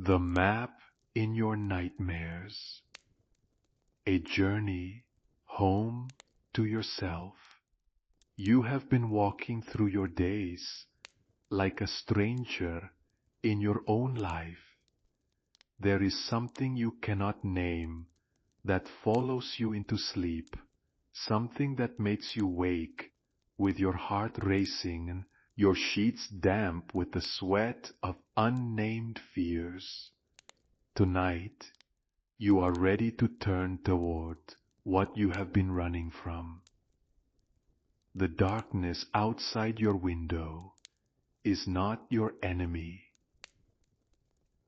The map in your nightmares. A journey home to yourself. You have been walking through your days like a stranger in your own life. There is something you cannot name that follows you into sleep, something that makes you wake with your heart racing and your sheets damp with the sweat of unnamed fears. Tonight, you are ready to turn toward what you have been running from. The darkness outside your window is not your enemy.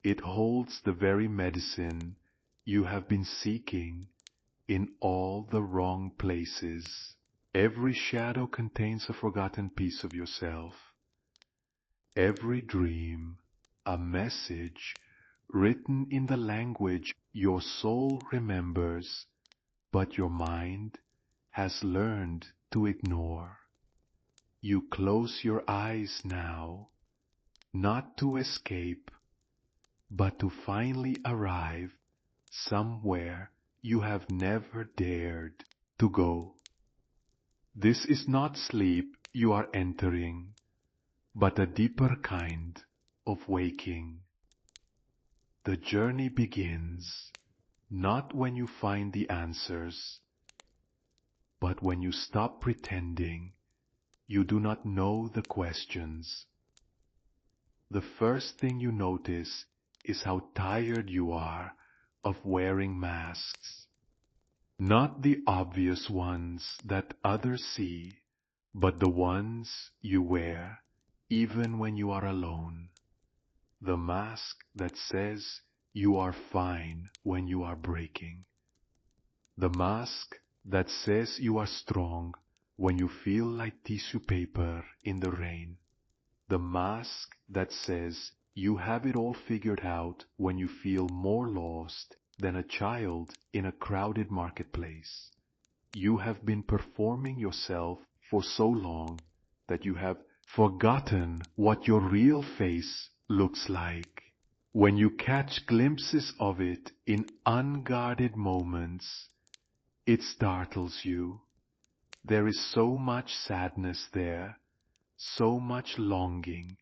It holds the very medicine you have been seeking in all the wrong places. Every shadow contains a forgotten piece of yourself. Every dream, a message written in the language your soul remembers, but your mind has learned to ignore. You close your eyes now, not to escape, but to finally arrive somewhere you have never dared to go. This is not sleep you are entering, but a deeper kind of waking. The journey begins not when you find the answers, but when you stop pretending you do not know the questions. The first thing you notice is how tired you are of wearing masks. Not the obvious ones that others see, but the ones you wear even when you are alone. The mask that says you are fine when you are breaking. The mask that says you are strong when you feel like tissue paper in the rain. The mask that says you have it all figured out when you feel more lost than a child in a crowded marketplace. You have been performing yourself for so long that you have forgotten what your real face looks like. When you catch glimpses of it in unguarded moments, it startles you. There is so much sadness there, so much longing,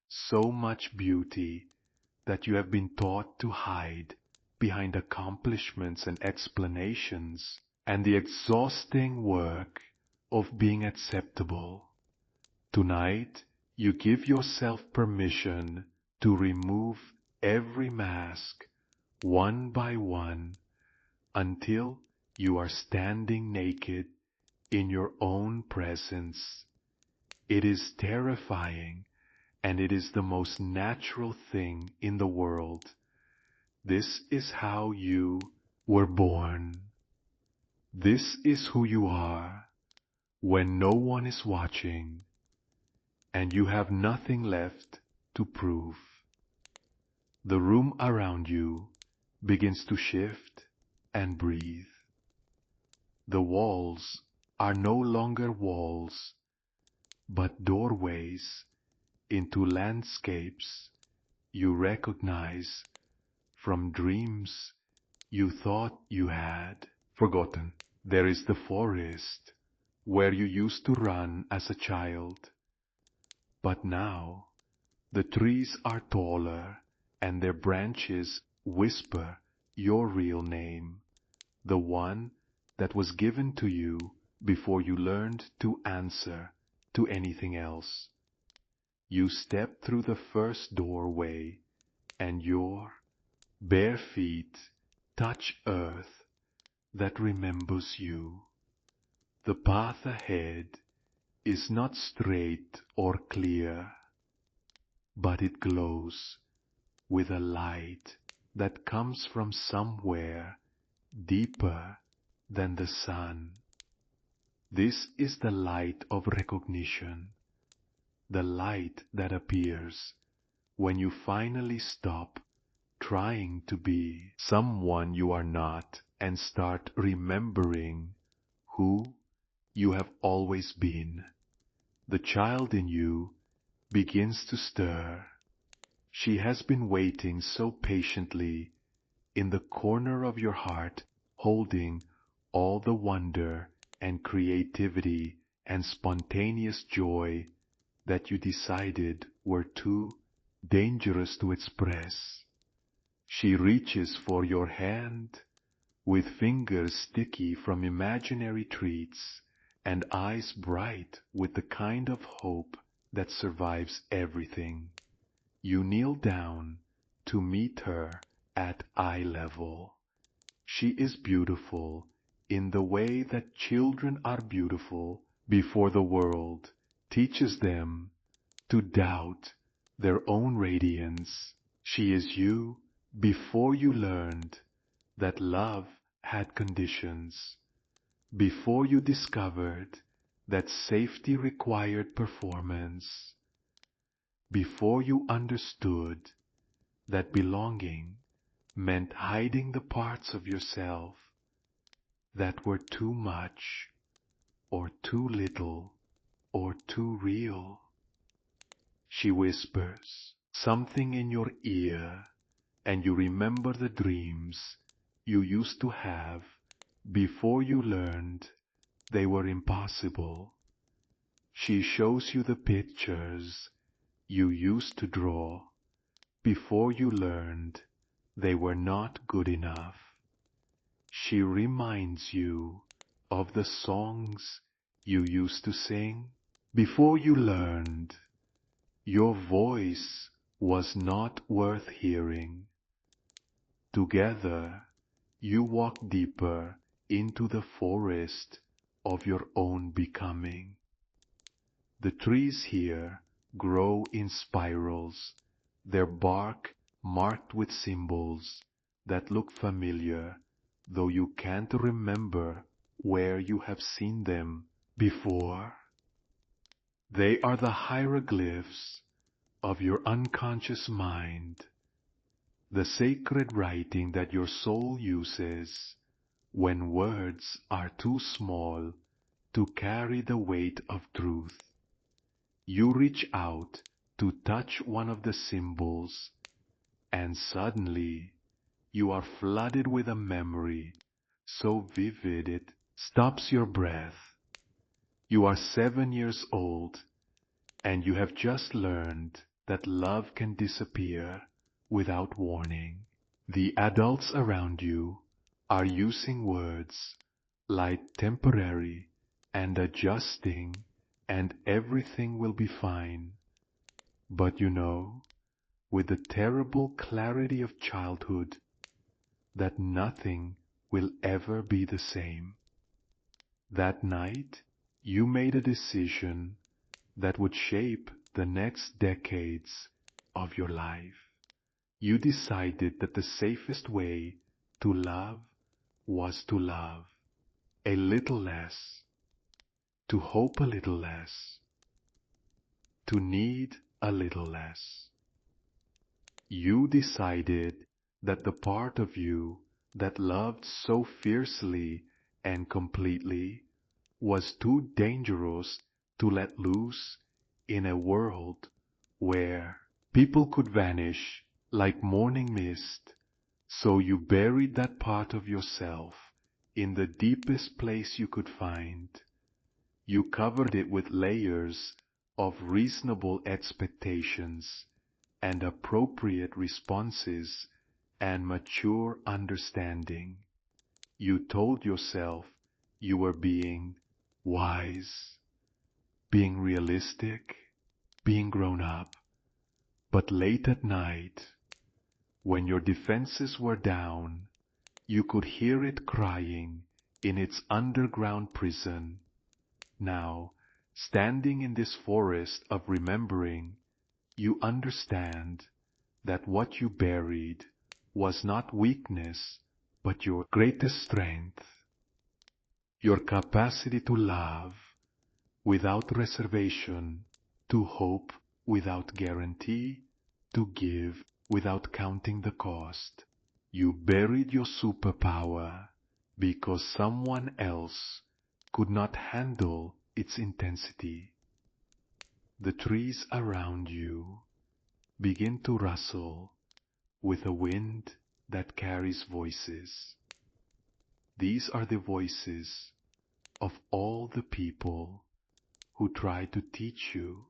so much beauty that you have been taught to hide behind accomplishments and explanations and the exhausting work of being acceptable. Tonight, you give yourself permission to remove every mask, one by one, until you are standing naked in your own presence. It is terrifying, and it is the most natural thing in the world. This is how you were born. This is who you are when no one is watching, and you have nothing left to prove. The room around you begins to shift and breathe. The walls are no longer walls, but doorways into landscapes you recognize from dreams you thought you had forgotten. There is the forest where you used to run as a child, but now the trees are taller and their branches whisper your real name, the one that was given to you before you learned to answer to anything else. You step through the first doorway, and your bare feet touch earth that remembers you. The path ahead is not straight or clear, but it glows with a light that comes from somewhere deeper than the sun. This is the light of recognition, the light that appears when you finally stop trying to be someone you are not and start remembering who you have always been. The child in you begins to stir. She has been waiting so patiently in the corner of your heart, holding all the wonder and creativity and spontaneous joy that you decided were too dangerous to express. She reaches for your hand with fingers sticky from imaginary treats and eyes bright with the kind of hope that survives everything. You kneel down to meet her at eye level. She is beautiful in the way that children are beautiful before the world teaches them to doubt their own radiance. She is you before you learned that love had conditions, before you discovered that safety required performance, before you understood that belonging meant hiding the parts of yourself that were too much or too little or too real. She whispers something in your ear, and you remember the dreams you used to have before you learned they were impossible. She shows you the pictures you used to draw before you learned they were not good enough. She reminds you of the songs you used to sing before you learned your voice was not worth hearing. Together, you walk deeper into the forest of your own becoming. The trees here grow in spirals, their bark marked with symbols that look familiar, though you can't remember where you have seen them before. They are the hieroglyphs of your unconscious mind, the sacred writing that your soul uses when words are too small to carry the weight of truth. You reach out to touch one of the symbols, and suddenly you are flooded with a memory so vivid it stops your breath. You are 7 years old, and you have just learned that love can disappear without warning. The adults around you are using words like temporary and adjusting and everything will be fine. But you know, with the terrible clarity of childhood, that nothing will ever be the same. That night, you made a decision that would shape the next decades of your life. You decided that the safest way to love was to love a little less, to hope a little less, to need a little less. You decided that the part of you that loved so fiercely and completely was too dangerous to let loose in a world where people could vanish like morning mist, so you buried that part of yourself in the deepest place you could find. You covered it with layers of reasonable expectations and appropriate responses and mature understanding. You told yourself you were being wise, being realistic, being grown up. But late at night, when your defenses were down, you could hear it crying in its underground prison. Now, standing in this forest of remembering, you understand that what you buried was not weakness, but your greatest strength. Your capacity to love without reservation, to hope without guarantee, to give without counting the cost. You buried your superpower because someone else could not handle its intensity. The trees around you begin to rustle with a wind that carries voices. These are the voices of all the people who try to teach you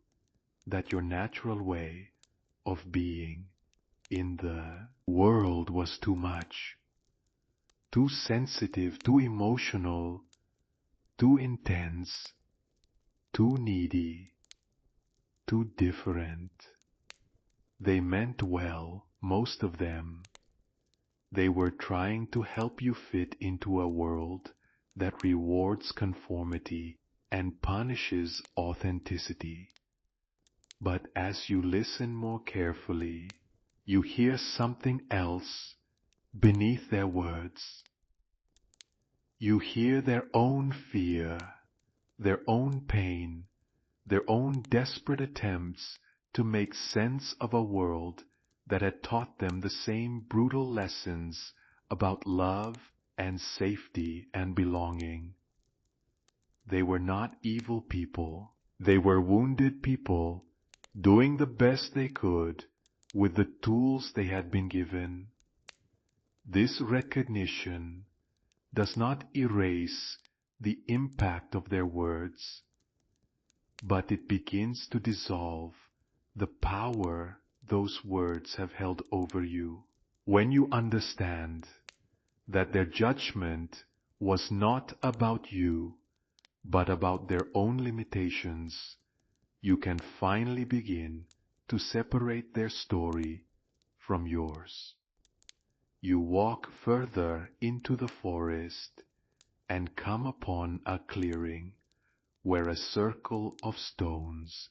that your natural way of being in the world was too much, too sensitive, too emotional, too intense, too needy, too different. They meant well, most of them. They were trying to help you fit into a world that rewards conformity and punishes authenticity. But as you listen more carefully, you hear something else beneath their words. You hear their own fear, their own pain, their own desperate attempts to make sense of a world that had taught them the same brutal lessons about love and safety and belonging. They were not evil people. They were wounded people doing the best they could with the tools they had been given. This recognition does not erase the impact of their words, but it begins to dissolve the power those words have held over you. When you understand that their judgment was not about you, but about their own limitations, you can finally begin to separate their story from yours. You walk further into the forest and come upon a clearing where a circle of stones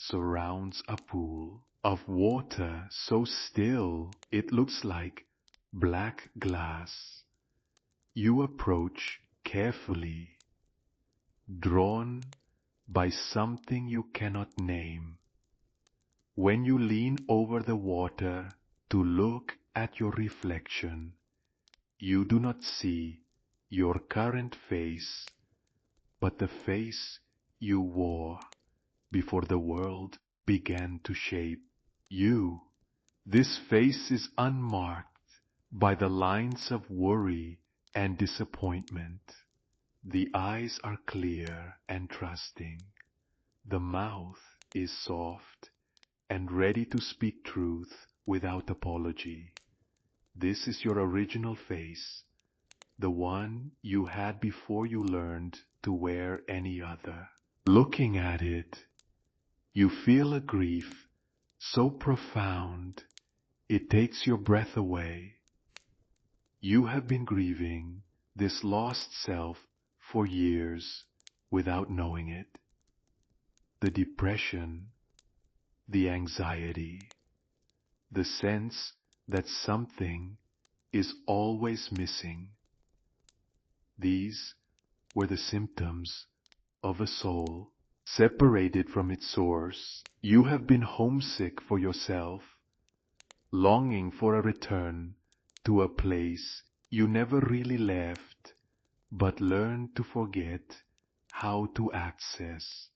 surrounds a pool of water so still it looks like black glass. You approach carefully, drawn by something you cannot name. When you lean over the water to look at your reflection, you do not see your current face, but the face you wore before the world began to shape you. This face is unmarked by the lines of worry and disappointment. The eyes are clear and trusting. The mouth is soft and ready to speak truth without apology. This is your original face, the one you had before you learned to wear any other. Looking at it, you feel a grief so profound it takes your breath away. You have been grieving this lost self for years without knowing it. The depression, the anxiety, the sense that something is always missing. These were the symptoms of a soul separated from its source. You have been homesick for yourself, longing for a return to a place you never really left, but learned to forget how to access.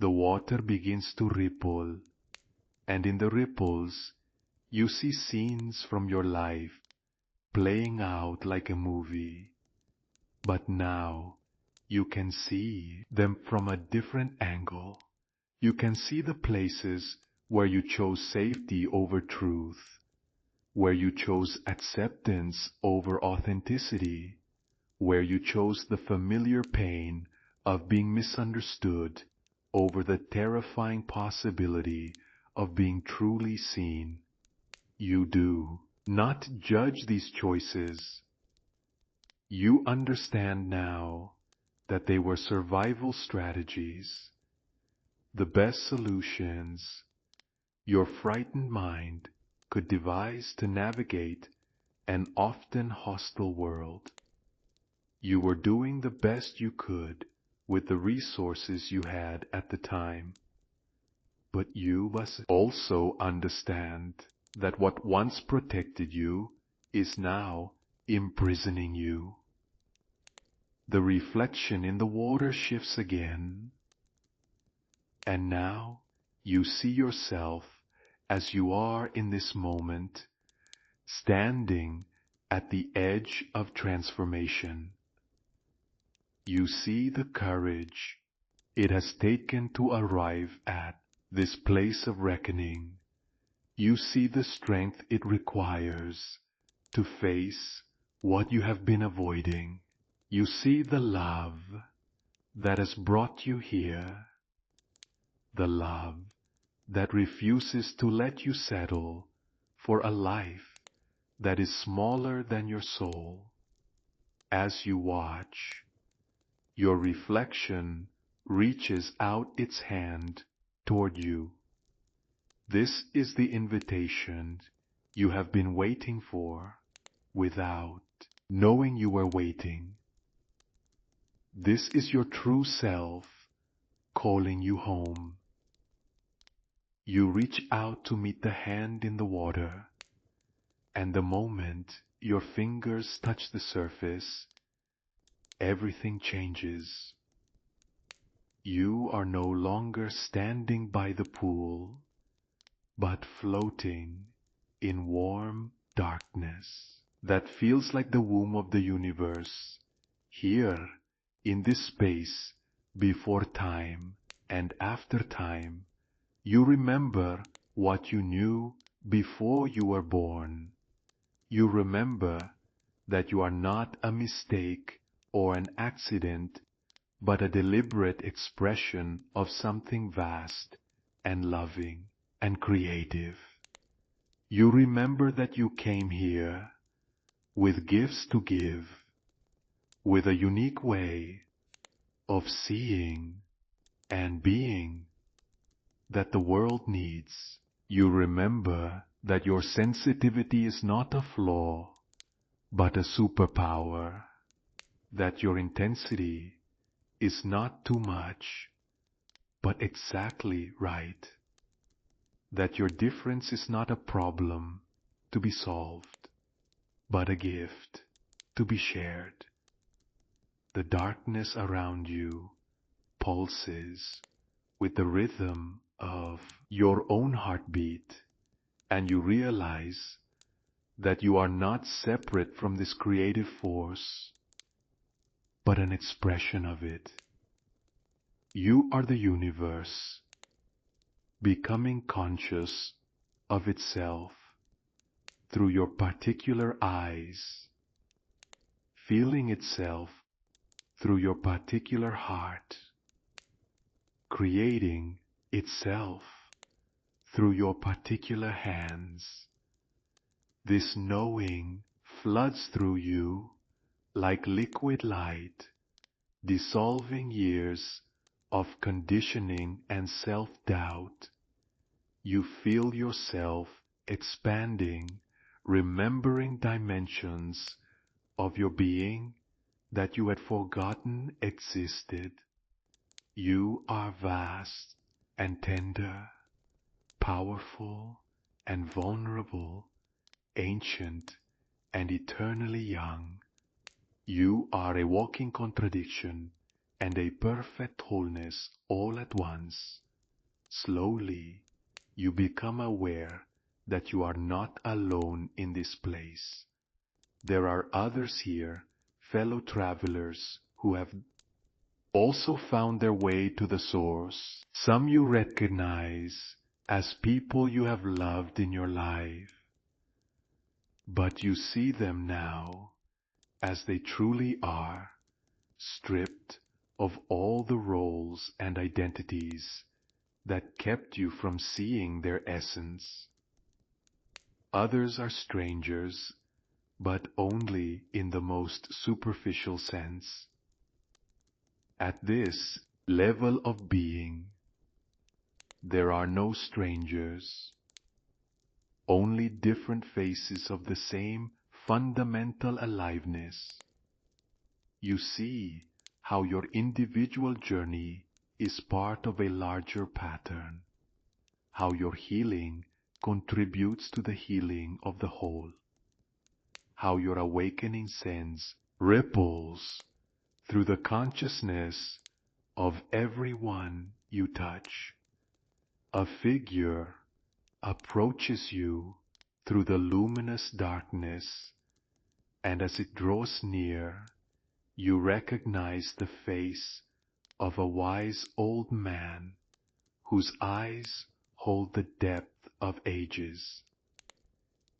The water begins to ripple, and in the ripples you see scenes from your life playing out like a movie. But now you can see them from a different angle. You can see the places where you chose safety over truth, where you chose acceptance over authenticity, where you chose the familiar pain of being misunderstood over the terrifying possibility of being truly seen. You do not judge these choices. You understand now that they were survival strategies, the best solutions your frightened mind could devise to navigate an often hostile world. You were doing the best you could with the resources you had at the time. But you must also understand that what once protected you is now imprisoning you. The reflection in the water shifts again, and now you see yourself as you are in this moment, standing at the edge of transformation. You see the courage it has taken to arrive at this place of reckoning. You see the strength it requires to face what you have been avoiding. You see the love that has brought you here, the love that refuses to let you settle for a life that is smaller than your soul. As you watch, your reflection reaches out its hand toward you. This is the invitation you have been waiting for without knowing you were waiting. This is your true self calling you home. You reach out to meet the hand in the water, and the moment your fingers touch the surface, everything changes. You are no longer standing by the pool, but floating in warm darkness that feels like the womb of the universe, here in this space before time and after time. You remember what you knew before you were born. You remember that you are not a mistake or an accident, but a deliberate expression of something vast and loving and creative. You remember that you came here with gifts to give, with a unique way of seeing and being that the world needs. You remember that your sensitivity is not a flaw, but a superpower, that your intensity is not too much, but exactly right, that your difference is not a problem to be solved, but a gift to be shared. The darkness around you pulses with the rhythm of your own heartbeat, and you realize that you are not separate from this creative force, but an expression of it. You are the universe, becoming conscious of itself through your particular eyes, feeling itself through your particular heart, creating itself through your particular hands. This knowing floods through you like liquid light, dissolving years of conditioning and self-doubt. You feel yourself expanding, remembering dimensions of your being that you had forgotten existed. You are vast and tender, powerful and vulnerable, ancient and eternally young. You are a walking contradiction and a perfect wholeness all at once. Slowly, you become aware that you are not alone in this place. There are others here, fellow travelers, who have also found their way to the source. Some you recognize as people you have loved in your life, but you see them now as they truly are, stripped of all the roles and identities that kept you from seeing their essence. Others are strangers, but only in the most superficial sense. At this level of being, there are no strangers, only different faces of the same fundamental aliveness. You see how your individual journey is part of a larger pattern, how your healing contributes to the healing of the whole, how your awakening sense ripples through the consciousness of everyone you touch. A figure approaches you through the luminous darkness, and as it draws near, you recognize the face of a wise old man whose eyes hold the depth of ages.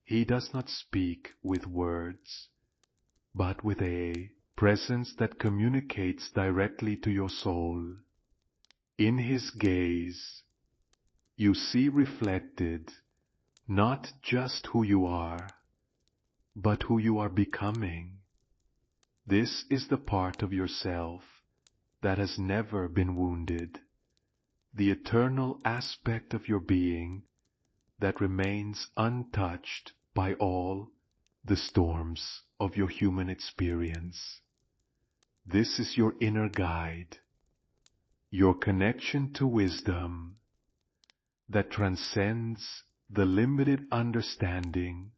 He does not speak with words, but with a presence that communicates directly to your soul. In his gaze, you see reflected not just who you are, but who you are becoming. This is the part of yourself that has never been wounded, the eternal aspect of your being that remains untouched by all the storms of your human experience. This is your inner guide, your connection to wisdom that transcends the limited understanding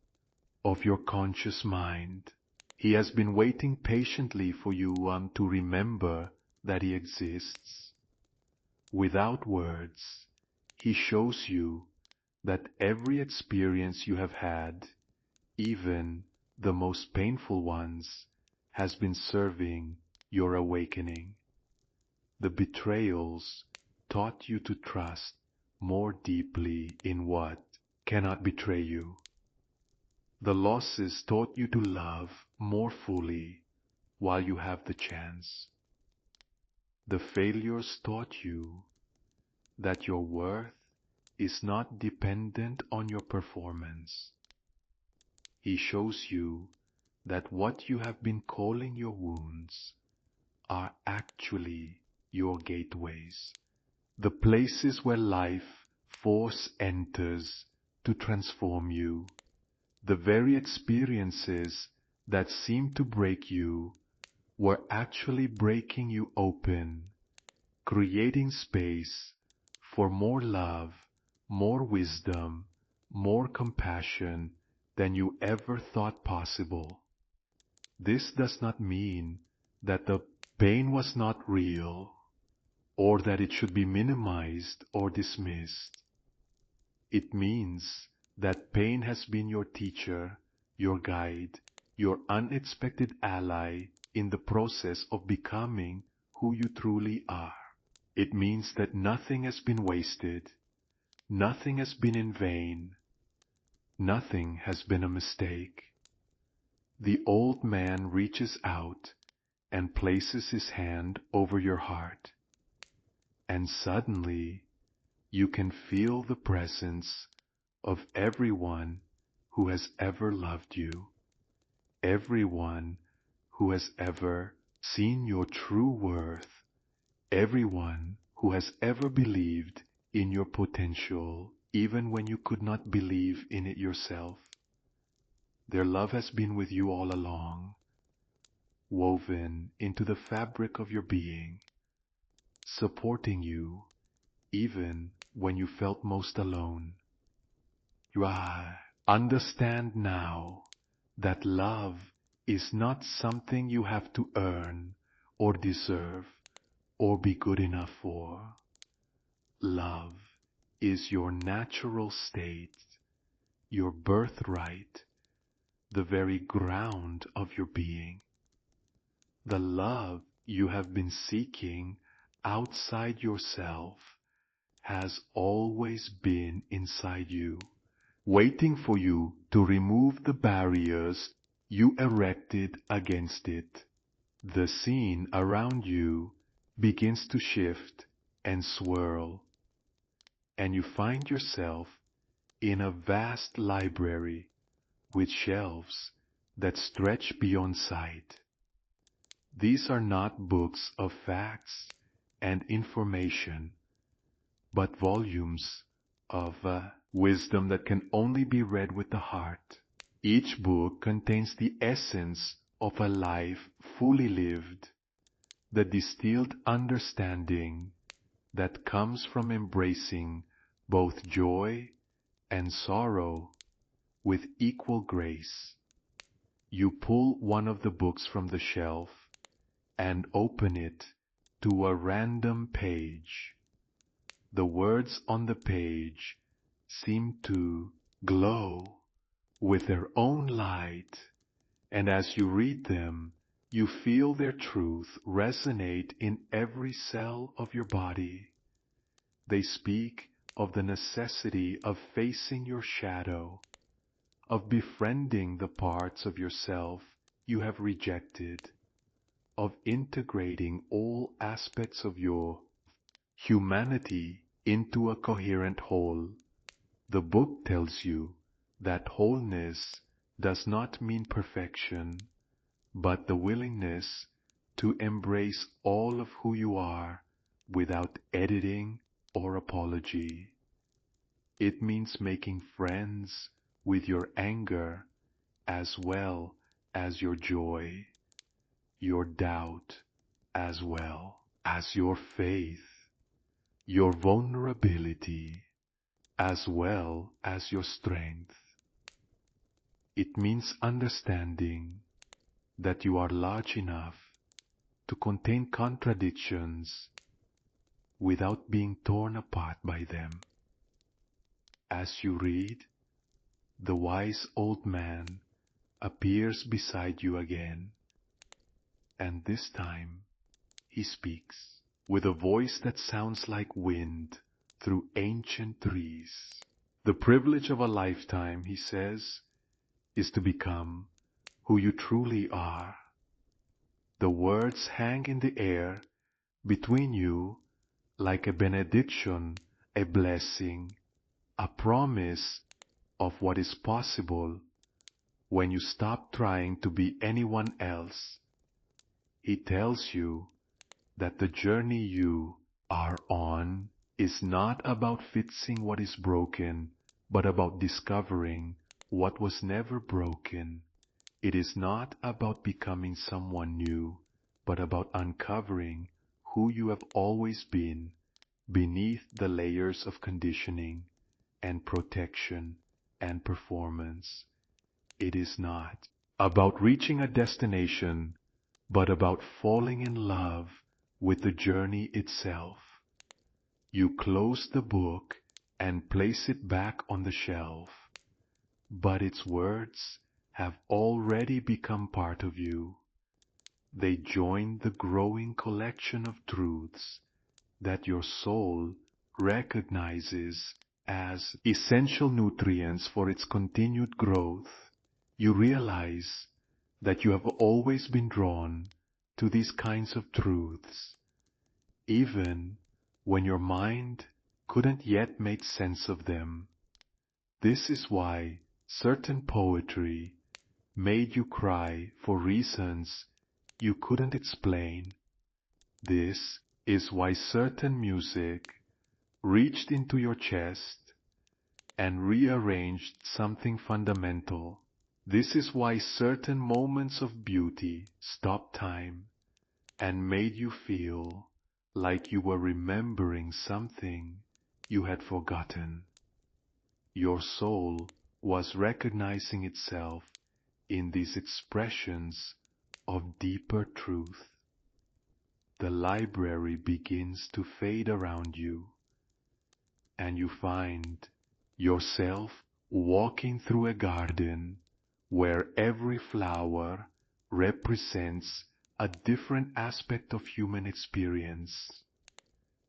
of your conscious mind. He has been waiting patiently for you to remember that he exists. Without words, he shows you that every experience you have had, even the most painful ones, has been serving your awakening. The betrayals taught you to trust more deeply in what cannot betray you. The losses taught you to love more fully while you have the chance. The failures taught you that your worth is not dependent on your performance. He shows you that what you have been calling your wounds are actually your gateways, the places where life force enters to transform you. The very experiences that seem to break you were actually breaking you open, creating space for more love, more wisdom, more compassion than you ever thought possible. This does not mean that the pain was not real, or that it should be minimized or dismissed. It means that pain has been your teacher, your guide, your unexpected ally in the process of becoming who you truly are. It means that nothing has been wasted, nothing has been in vain, nothing has been a mistake. The old man reaches out and places his hand over your heart, and suddenly you can feel the presence of everyone who has ever loved you, everyone who has ever seen your true worth, everyone who has ever believed in your potential, even when you could not believe in it yourself. Their love has been with you all along, woven into the fabric of your being, supporting you even when you felt most alone. You understand now that love is not something you have to earn or deserve or be good enough for. Love is your natural state, your birthright, the very ground of your being. The love you have been seeking outside yourself has always been inside you, waiting for you to remove the barriers you erected against it. The scene around you begins to shift and swirl, and you find yourself in a vast library with shelves that stretch beyond sight. These are not books of facts and information, but volumes of wisdom that can only be read with the heart. Each book contains the essence of a life fully lived, the distilled understanding that comes from embracing both joy and sorrow with equal grace. You pull one of the books from the shelf and open it to a random page. The words on the page seem to glow with their own light, and as you read them, you feel their truth resonate in every cell of your body. They speak of the necessity of facing your shadow, of befriending the parts of yourself you have rejected, of integrating all aspects of your humanity into a coherent whole. The book tells you that wholeness does not mean perfection, but the willingness to embrace all of who you are without editing or apology. It means making friends with your anger as well as your joy, your doubt as well as your faith, your vulnerability as well as your strength. It means understanding that you are large enough to contain contradictions without being torn apart by them. As you read, the wise old man appears beside you again, and this time he speaks with a voice that sounds like wind through ancient trees. The privilege of a lifetime, he says, is to become who you truly are. The words hang in the air between you like a benediction, a blessing, a promise of what is possible when you stop trying to be anyone else. He tells you that the journey you are on is not about fixing what is broken, but about discovering what was never broken. It is not about becoming someone new, but about uncovering who you have always been beneath the layers of conditioning and protection and performance. It is not about reaching a destination, but about falling in love with the journey itself. You close the book and place it back on the shelf, but its words have already become part of you. They join the growing collection of truths that your soul recognizes as essential nutrients for its continued growth. You realize that you have always been drawn to these kinds of truths, even when your mind couldn't yet make sense of them. This is why certain poetry made you cry for reasons you couldn't explain. This is why certain music reached into your chest and rearranged something fundamental. This is why certain moments of beauty stopped time and made you feel like you were remembering something you had forgotten. Your soul was recognizing itself in these expressions of deeper truth. The library begins to fade around you, and you find yourself walking through a garden where every flower represents a different aspect of human experience.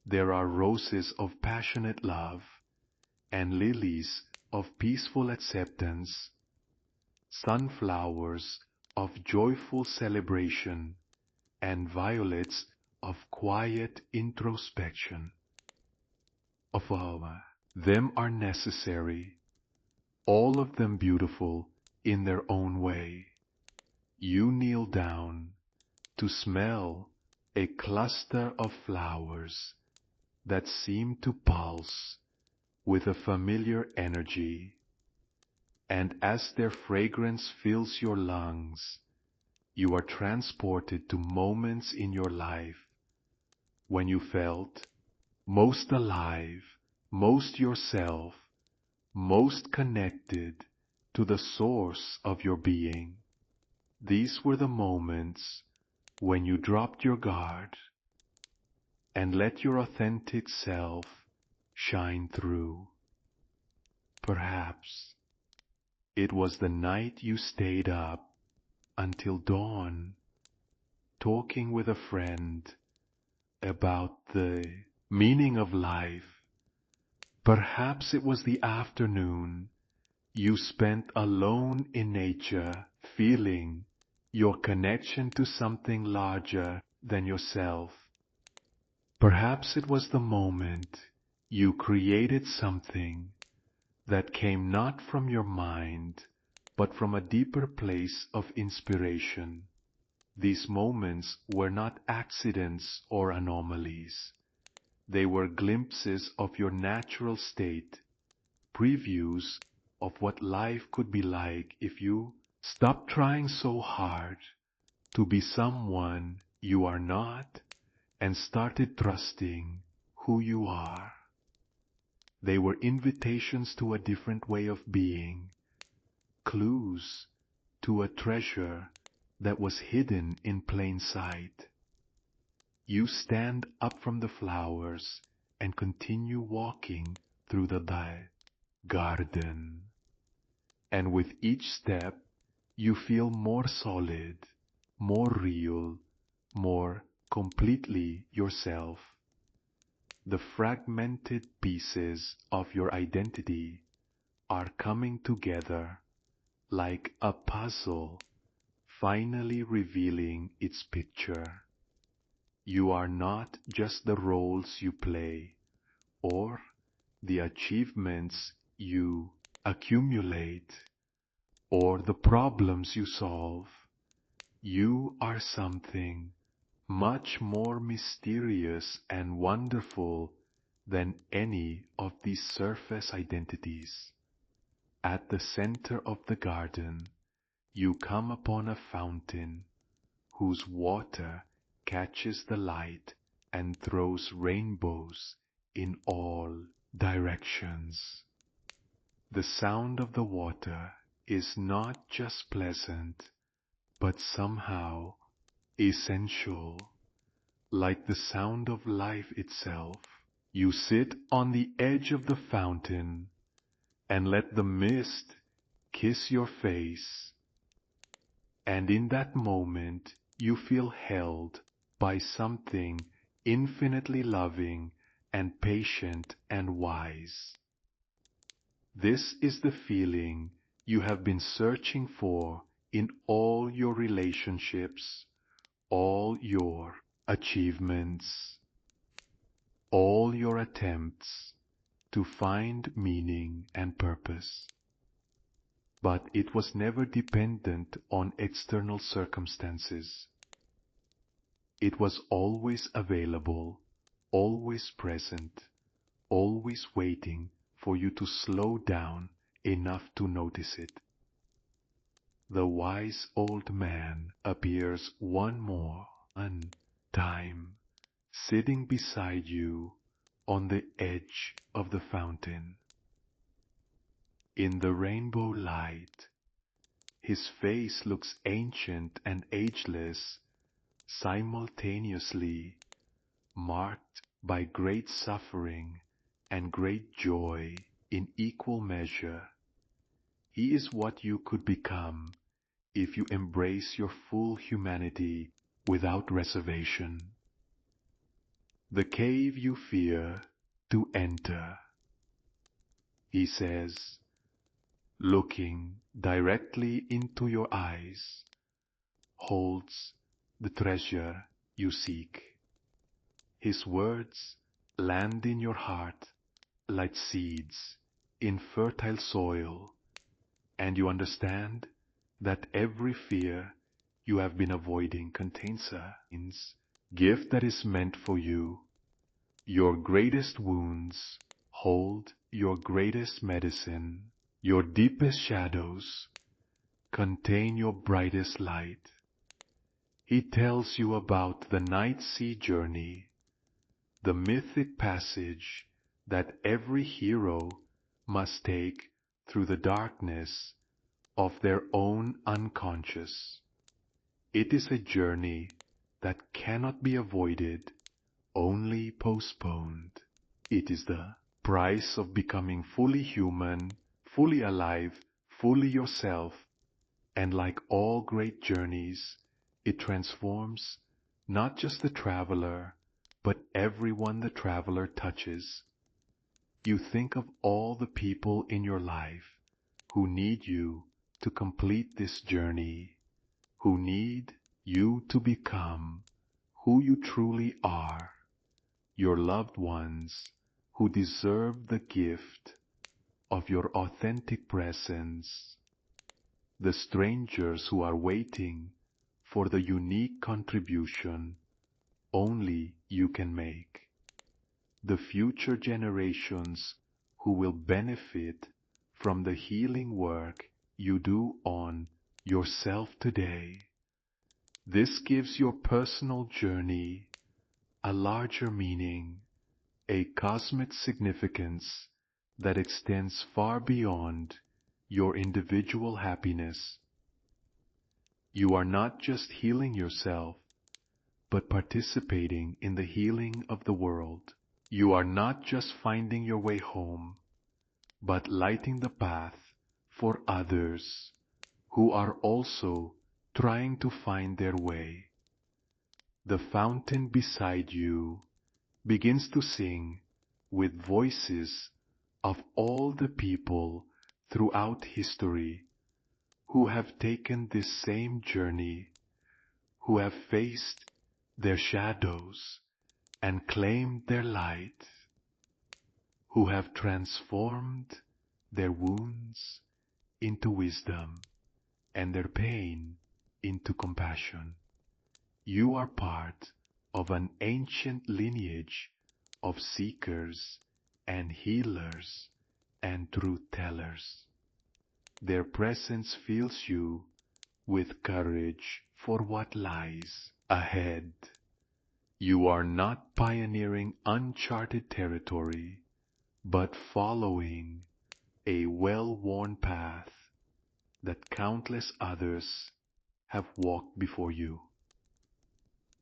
There are roses of passionate love and lilies of peaceful acceptance, sunflowers of joyful celebration, and violets of quiet introspection. Of all them are necessary, all of them beautiful in their own way. You kneel down to smell a cluster of flowers that seem to pulse with a familiar energy, and as their fragrance fills your lungs, you are transported to moments in your life when you felt most alive, most yourself, most connected to the source of your being. These were the moments when you dropped your guard and let your authentic self shine through. Perhaps it was the night you stayed up until dawn, talking with a friend about the meaning of life. Perhaps it was the afternoon you spent alone in nature, feeling your connection to something larger than yourself. Perhaps it was the moment you created something that came not from your mind, but from a deeper place of inspiration. These moments were not accidents or anomalies. They were glimpses of your natural state, previews of what life could be like if you stopped trying so hard to be someone you are not and started trusting who you are. They were invitations to a different way of being, clues to a treasure that was hidden in plain sight. You stand up from the flowers and continue walking through the garden. And with each step, you feel more solid, more real, more completely yourself. The fragmented pieces of your identity are coming together like a puzzle, finally revealing its picture. You are not just the roles you play, or the achievements you accumulate, or the problems you solve. You are something much more mysterious and wonderful than any of these surface identities. At the center of the garden, you come upon a fountain whose water catches the light and throws rainbows in all directions. The sound of the water is not just pleasant, but somehow essential, like the sound of life itself. You sit on the edge of the fountain and let the mist kiss your face, and in that moment you feel held by something infinitely loving and patient and wise. This is the feeling you have been searching for in all your relationships, all your achievements, all your attempts to find meaning and purpose. But it was never dependent on external circumstances. It was always available, always present, always waiting for you to slow down enough to notice it. The wise old man appears one more time, sitting beside you on the edge of the fountain. In the rainbow light, his face looks ancient and ageless, simultaneously marked by great suffering and great joy in equal measure. He is what you could become if you embrace your full humanity without reservation. The cave you fear to enter, he says, looking directly into your eyes, holds the treasure you seek. His words land in your heart like seeds in fertile soil, and you understand that every fear you have been avoiding contains a gift that is meant for you. Your greatest wounds hold your greatest medicine. Your deepest shadows contain your brightest light. He tells you about the night sea journey, the mythic passage that every hero must take through the darkness of their own unconscious. It is a journey that cannot be avoided, only postponed. It is the price of becoming fully human, fully alive, fully yourself, and like all great journeys, it transforms not just the traveler, but everyone the traveler touches. You think of all the people in your life who need you to complete this journey, who need you to become who you truly are, your loved ones who deserve the gift of your authentic presence, the strangers who are waiting for the unique contribution only you can make, the future generations who will benefit from the healing work you do on yourself today. This gives your personal journey a larger meaning, a cosmic significance that extends far beyond your individual happiness. You are not just healing yourself, but participating in the healing of the world. You are not just finding your way home, but lighting the path for others who are also trying to find their way. The fountain beside you begins to sing with voices of all the people throughout history who have taken this same journey, who have faced their shadows and claimed their light, who have transformed their wounds into wisdom and their pain into compassion. You are part of an ancient lineage of seekers and healers and truth tellers. Their presence fills you with courage for what lies ahead. You are not pioneering uncharted territory, but following a well-worn path that countless others have walked before you.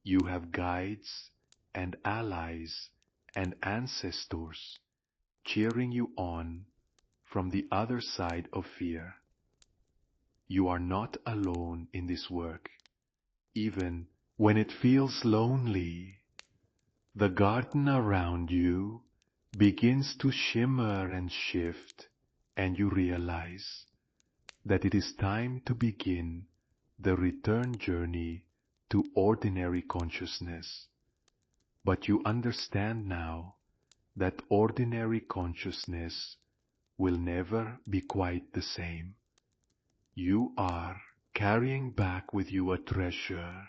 You have guides and allies and ancestors cheering you on from the other side of fear. You are not alone in this work, even when it feels lonely. The garden around you begins to shimmer and shift, and you realize that it is time to begin the return journey to ordinary consciousness. But you understand now that ordinary consciousness will never be quite the same. You are carrying back with you a treasure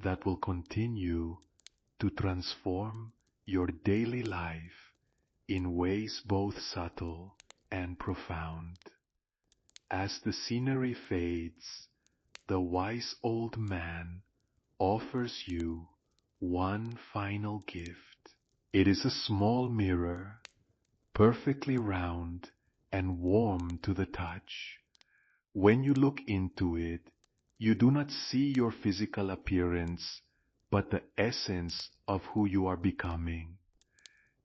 that will continue to transform your daily life in ways both subtle and profound. As the scenery fades, the wise old man offers you one final gift. It is a small mirror, perfectly round and warm to the touch. When you look into it, you do not see your physical appearance, but the essence of who you are becoming.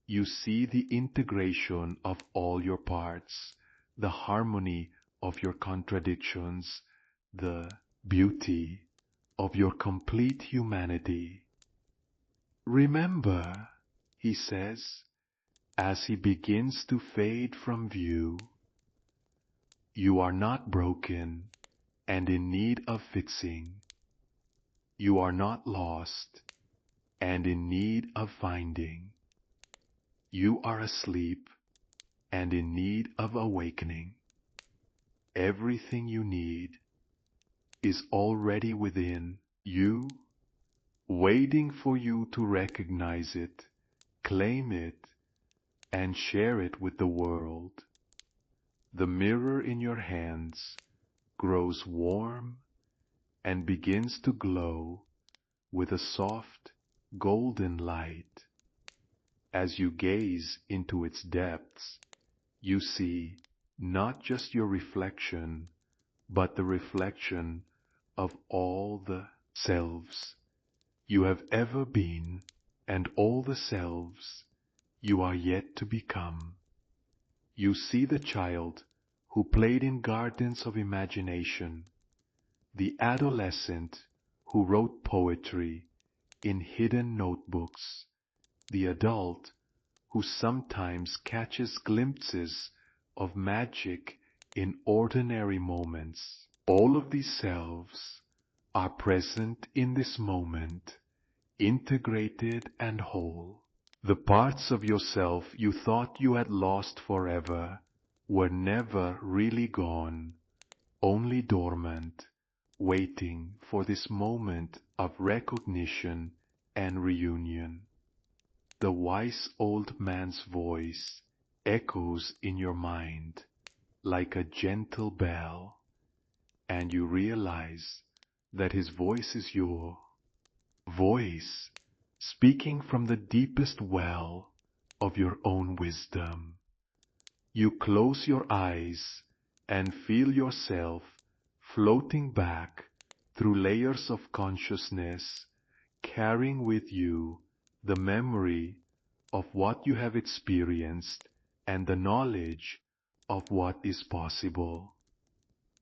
You see the integration of all your parts, the harmony of your contradictions, the beauty of your complete humanity. Remember, he says, as he begins to fade from view, you are not broken and in need of fixing. You are not lost and in need of finding. You are asleep and in need of awakening. Everything you need is already within you, waiting for you to recognize it, claim it, and share it with the world. The mirror in your hands grows warm and begins to glow with a soft golden light. As you gaze into its depths, you see not just your reflection, but the reflection of all the selves you have ever been and all the selves you are yet to become. You see the child who played in gardens of imagination, the adolescent who wrote poetry in hidden notebooks, the adult who sometimes catches glimpses of magic in ordinary moments. All of these selves are present in this moment, integrated and whole. The parts of yourself you thought you had lost forever were never really gone, only dormant, waiting for this moment of recognition and reunion. The wise old man's voice echoes in your mind like a gentle bell, and you realize that his voice is your voice, speaking from the deepest well of your own wisdom. You close your eyes and feel yourself floating back through layers of consciousness, carrying with you the memory of what you have experienced and the knowledge of what is possible.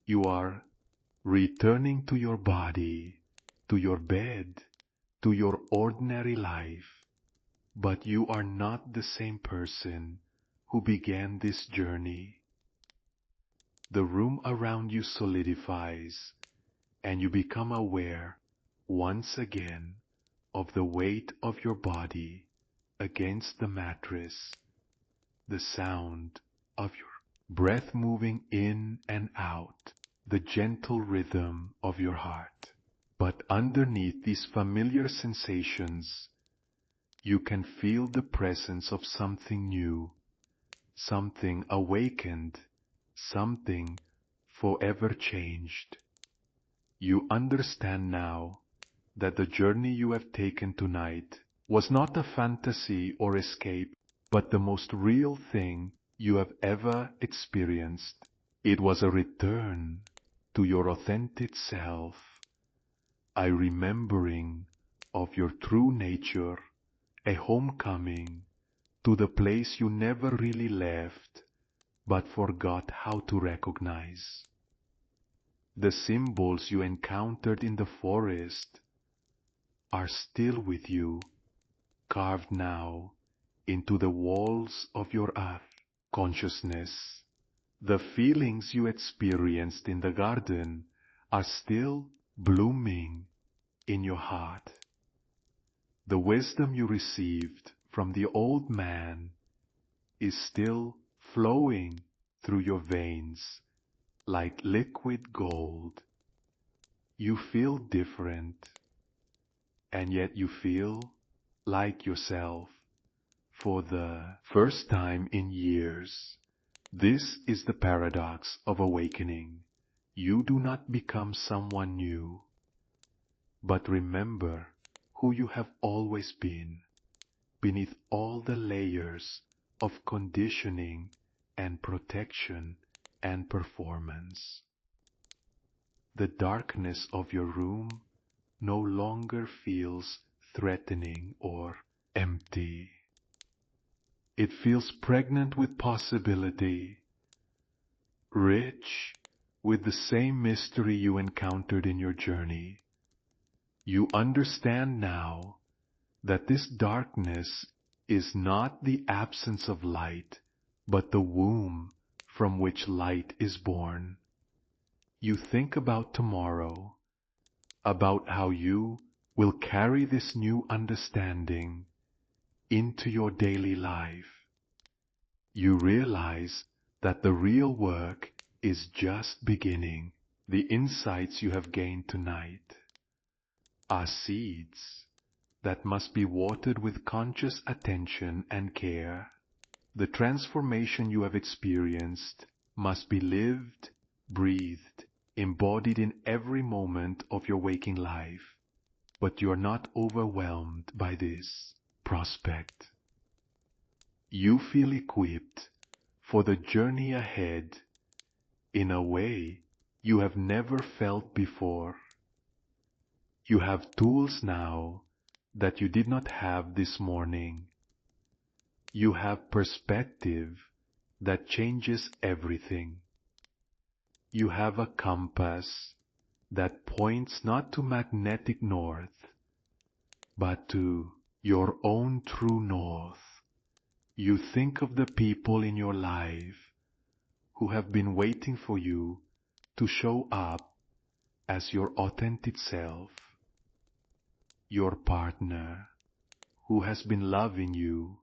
You are returning to your body, to your bed, to your ordinary life, but you are not the same person who began this journey. The room around you solidifies, and you become aware once again of the weight of your body against the mattress, the sound of your breath moving in and out, the gentle rhythm of your heart. But underneath these familiar sensations, you can feel the presence of something new, something awakened, something forever changed. You understand now that the journey you have taken tonight was not a fantasy or escape, but the most real thing you have ever experienced. It was a return to your authentic self, a remembering of your true nature, a homecoming to the place you never really left, but forgot how to recognize. The symbols you encountered in the forest are still with you, carved now into the walls of your earth consciousness. The feelings you experienced in the garden are still blooming in your heart. The wisdom you received from the old man is still flowing through your veins like liquid gold. You feel different, and yet you feel like yourself for the first time in years. This is the paradox of awakening. You do not become someone new, but remember who you have always been, beneath all the layers of conditioning and protection and performance. The darkness of your room no longer feels threatening or empty. It feels pregnant with possibility, rich with the same mystery you encountered in your journey. You understand now that this darkness is not the absence of light, but the womb from which light is born. You think about tomorrow, about how you will carry this new understanding into your daily life. You realize that the real work is just beginning. The insights you have gained tonight are seeds that must be watered with conscious attention and care. The transformation you have experienced must be lived, breathed, embodied in every moment of your waking life. But you are not overwhelmed by this prospect. You feel equipped for the journey ahead in a way you have never felt before. You have tools now that you did not have this morning. You have perspective that changes everything. You have a compass that points not to magnetic north, but to your own true north. You think of the people in your life who have been waiting for you to show up as your authentic self. Your partner who has been loving you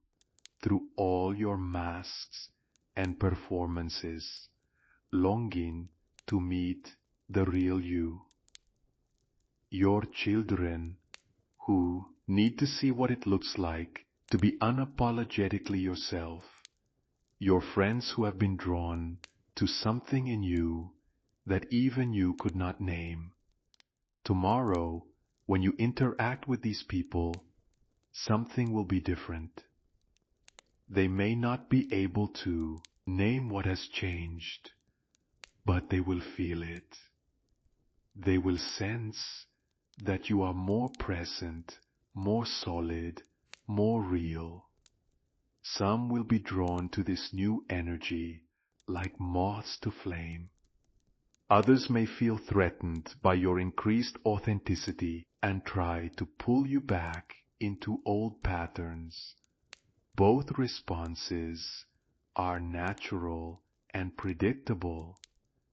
through all your masks and performances, longing to meet the real you. Your children who need to see what it looks like to be unapologetically yourself. Your friends who have been drawn to something in you that even you could not name. Tomorrow, when you interact with these people, something will be different. They may not be able to name what has changed, but they will feel it. They will sense that you are more present, more solid, more real. Some will be drawn to this new energy like moths to flame. Others may feel threatened by your increased authenticity and try to pull you back into old patterns. Both responses are natural and predictable.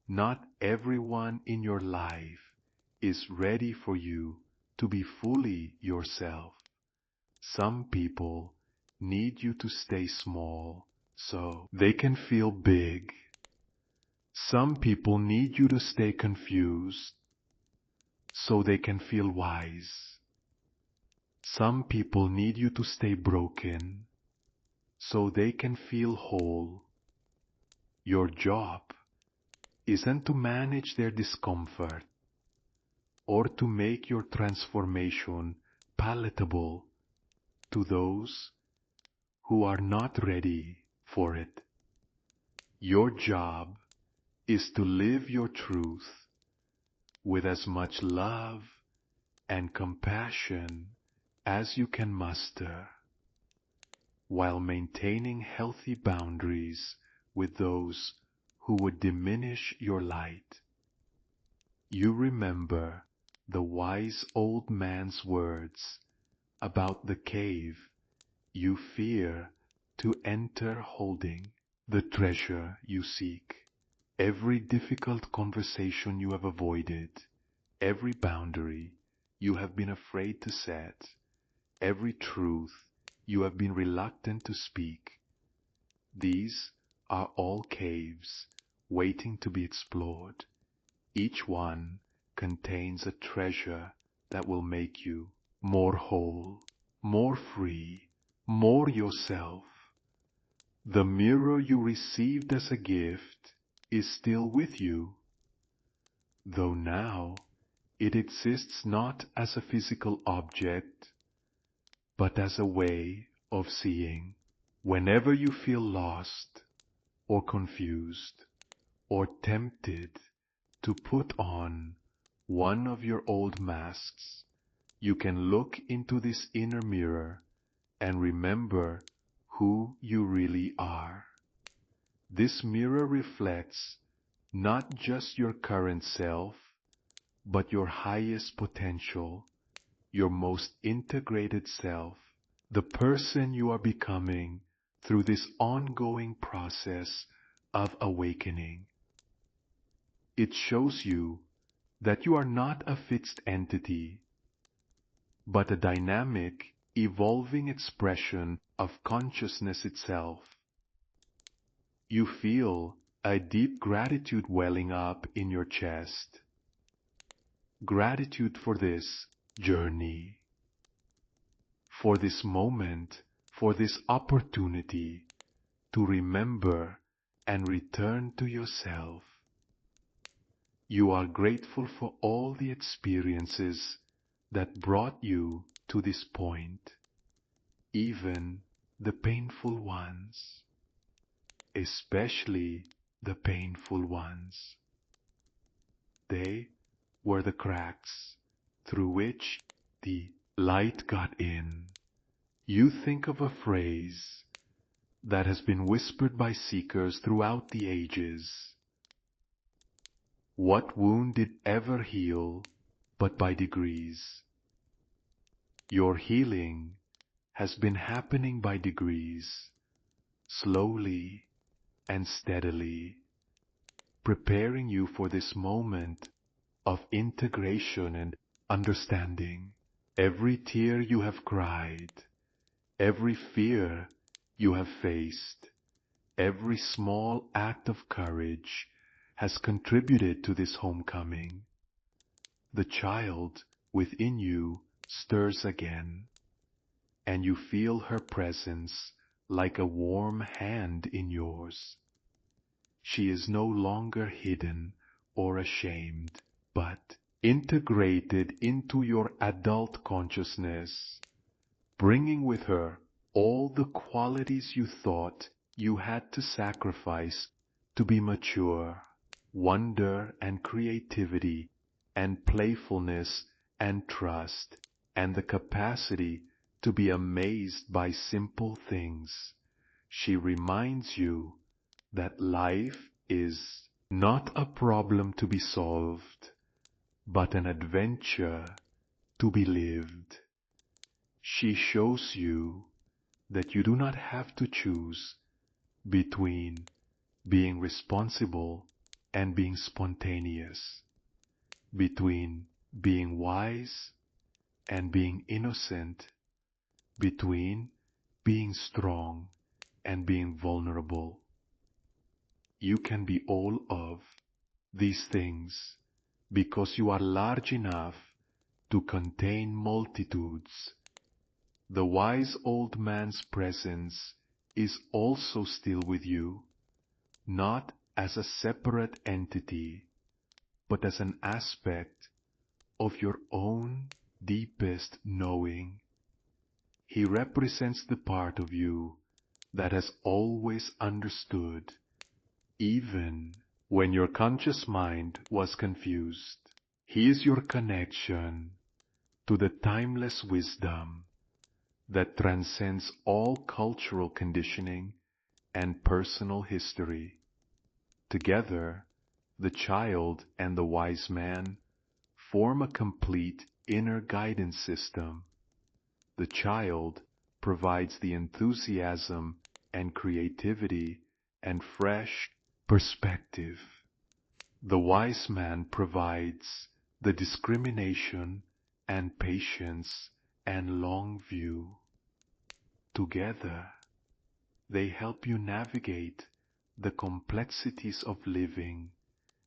Not everyone in your life is ready for you to be fully yourself. Some people need you to stay small so they can feel big. Some people need you to stay confused so they can feel wise. Some people need you to stay broken so they can feel whole. Your job isn't to manage their discomfort or to make your transformation palatable to those who are not ready for it. Your job is to live your truth with as much love and compassion as you can muster, while maintaining healthy boundaries with those who would diminish your light. You remember the wise old man's words about the cave you fear to enter holding the treasure you seek. Every difficult conversation you have avoided, every boundary you have been afraid to set, every truth you have been reluctant to speak, these are all caves waiting to be explored. Each one contains a treasure that will make you more whole, more free, more yourself. The mirror you received as a gift is still with you, though now it exists not as a physical object, but as a way of seeing. Whenever you feel lost or confused or tempted to put on one of your old masks, you can look into this inner mirror and remember who you really are. This mirror reflects not just your current self, but your highest potential, your most integrated self, the person you are becoming through this ongoing process of awakening. It shows you that you are not a fixed entity, but a dynamic, evolving expression of consciousness itself. You feel a deep gratitude welling up in your chest. Gratitude for this journey, for this moment, for this opportunity to remember and return to yourself. You are grateful for all the experiences that brought you to this point, even the painful ones, especially the painful ones. They were the cracks through which the light got in. You think of a phrase that has been whispered by seekers throughout the ages. What wound did ever heal but by degrees? Your healing has been happening by degrees, slowly and steadily, preparing you for this moment of integration and understanding. Every tear you have cried, every fear you have faced, every small act of courage has contributed to this homecoming. The child within you stirs again, and you feel her presence like a warm hand in yours. She is no longer hidden or ashamed, but integrated into your adult consciousness, bringing with her all the qualities you thought you had to sacrifice to be mature: wonder and creativity and playfulness and trust and the capacity to be amazed by simple things. She reminds you that life is not a problem to be solved, but an adventure to be lived. She shows you that you do not have to choose between being responsible and being spontaneous, between being wise and being innocent, between being strong and being vulnerable. You can be all of these things because you are large enough to contain multitudes. The wise old man's presence is also still with you, not as a separate entity, but as an aspect of your own deepest knowing. He represents the part of you that has always understood, even when your conscious mind was confused. He is your connection to the timeless wisdom that transcends all cultural conditioning and personal history. Together, the child and the wise man form a complete inner guidance system. The child provides the enthusiasm and creativity and fresh perspective. The wise man provides the discrimination and patience and long view. Together, they help you navigate the complexities of living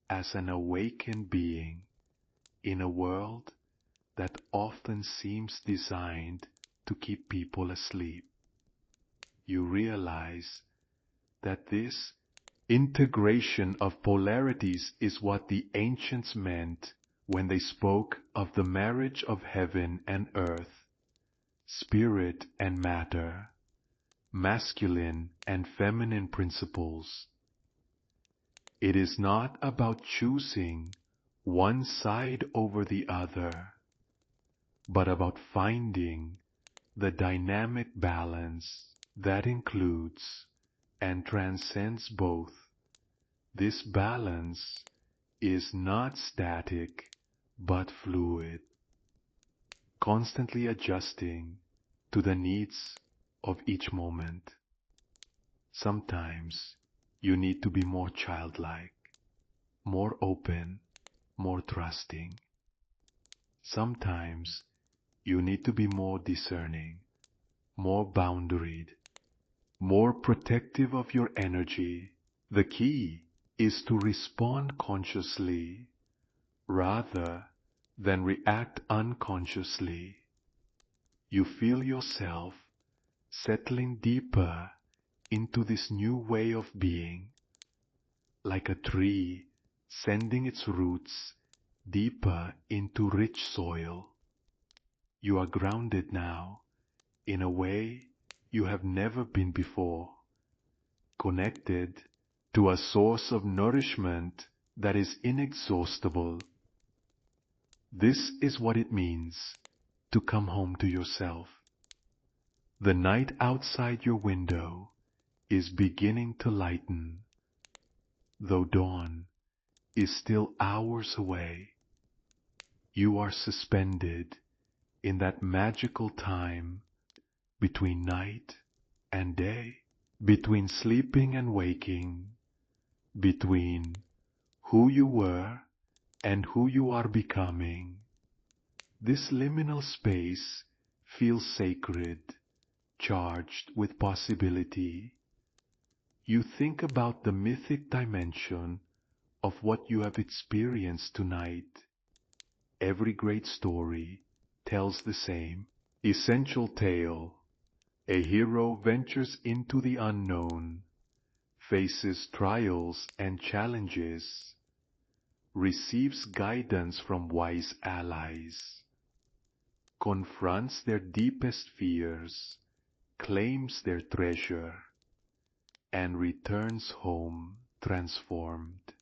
as an awakened being in a world that often seems designed to keep people asleep. You realize that this integration of polarities is what the ancients meant when they spoke of the marriage of heaven and earth, spirit and matter, masculine and feminine principles. It is not about choosing one side over the other, but about finding the dynamic balance that includes and transcends both. This balance is not static but fluid, constantly adjusting to the needs of each moment. Sometimes you need to be more childlike, more open, more trusting. Sometimes you need to be more discerning, more boundaried, more protective of your energy. The key is to respond consciously rather than react unconsciously. You feel yourself settling deeper into this new way of being, like a tree sending its roots deeper into rich soil. You are grounded now in a way you have never been before, connected to a source of nourishment that is inexhaustible. This is what it means to come home to yourself. The night outside your window is beginning to lighten, though dawn is still hours away. You are suspended in that magical time between night and day, between sleeping and waking, between who you were and who you are becoming. This liminal space feels sacred, charged with possibility. You think about the mythic dimension of what you have experienced tonight. Every great story tells the same essential tale. A hero ventures into the unknown, faces trials and challenges, receives guidance from wise allies, confronts their deepest fears, claims their treasure, and returns home transformed.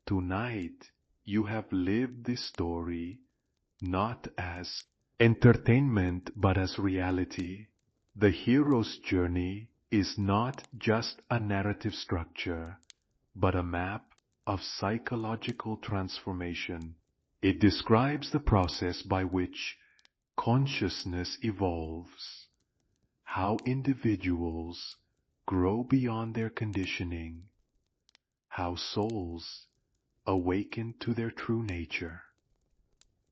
Tonight, you have lived this story not as entertainment but as reality. The hero's journey is not just a narrative structure, but a map of psychological transformation. It describes the process by which consciousness evolves, how individuals grow beyond their conditioning, how souls awaken to their true nature.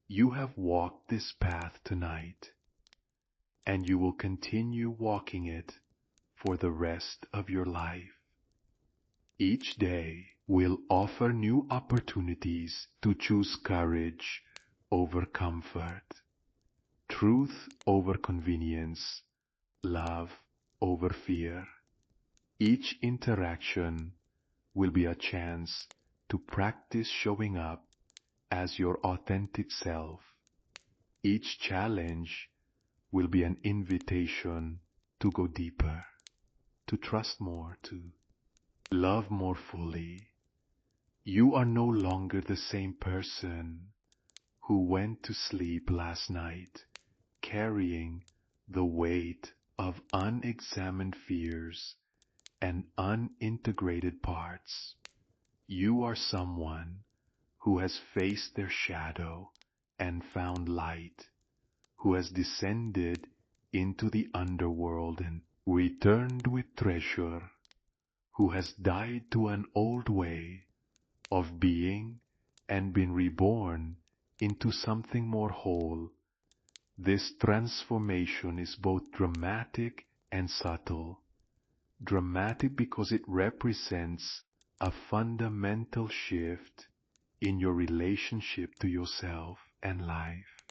You have walked this path tonight, and you will continue walking it for the rest of your life. Each day will offer new opportunities to choose courage over comfort, truth over convenience, love over fear. Each interaction will be a chance to practice showing up as your authentic self. Each challenge will be an invitation to go deeper, to trust more, to love more fully. You are no longer the same person who went to sleep last night carrying the weight of unexamined fears and unintegrated parts. You are someone who has faced their shadow and found light, who has descended into the underworld and returned with treasure, who has died to an old way of being and been reborn into something more whole. This transformation is both dramatic and subtle. Dramatic because it represents a fundamental shift in your relationship to yourself and life.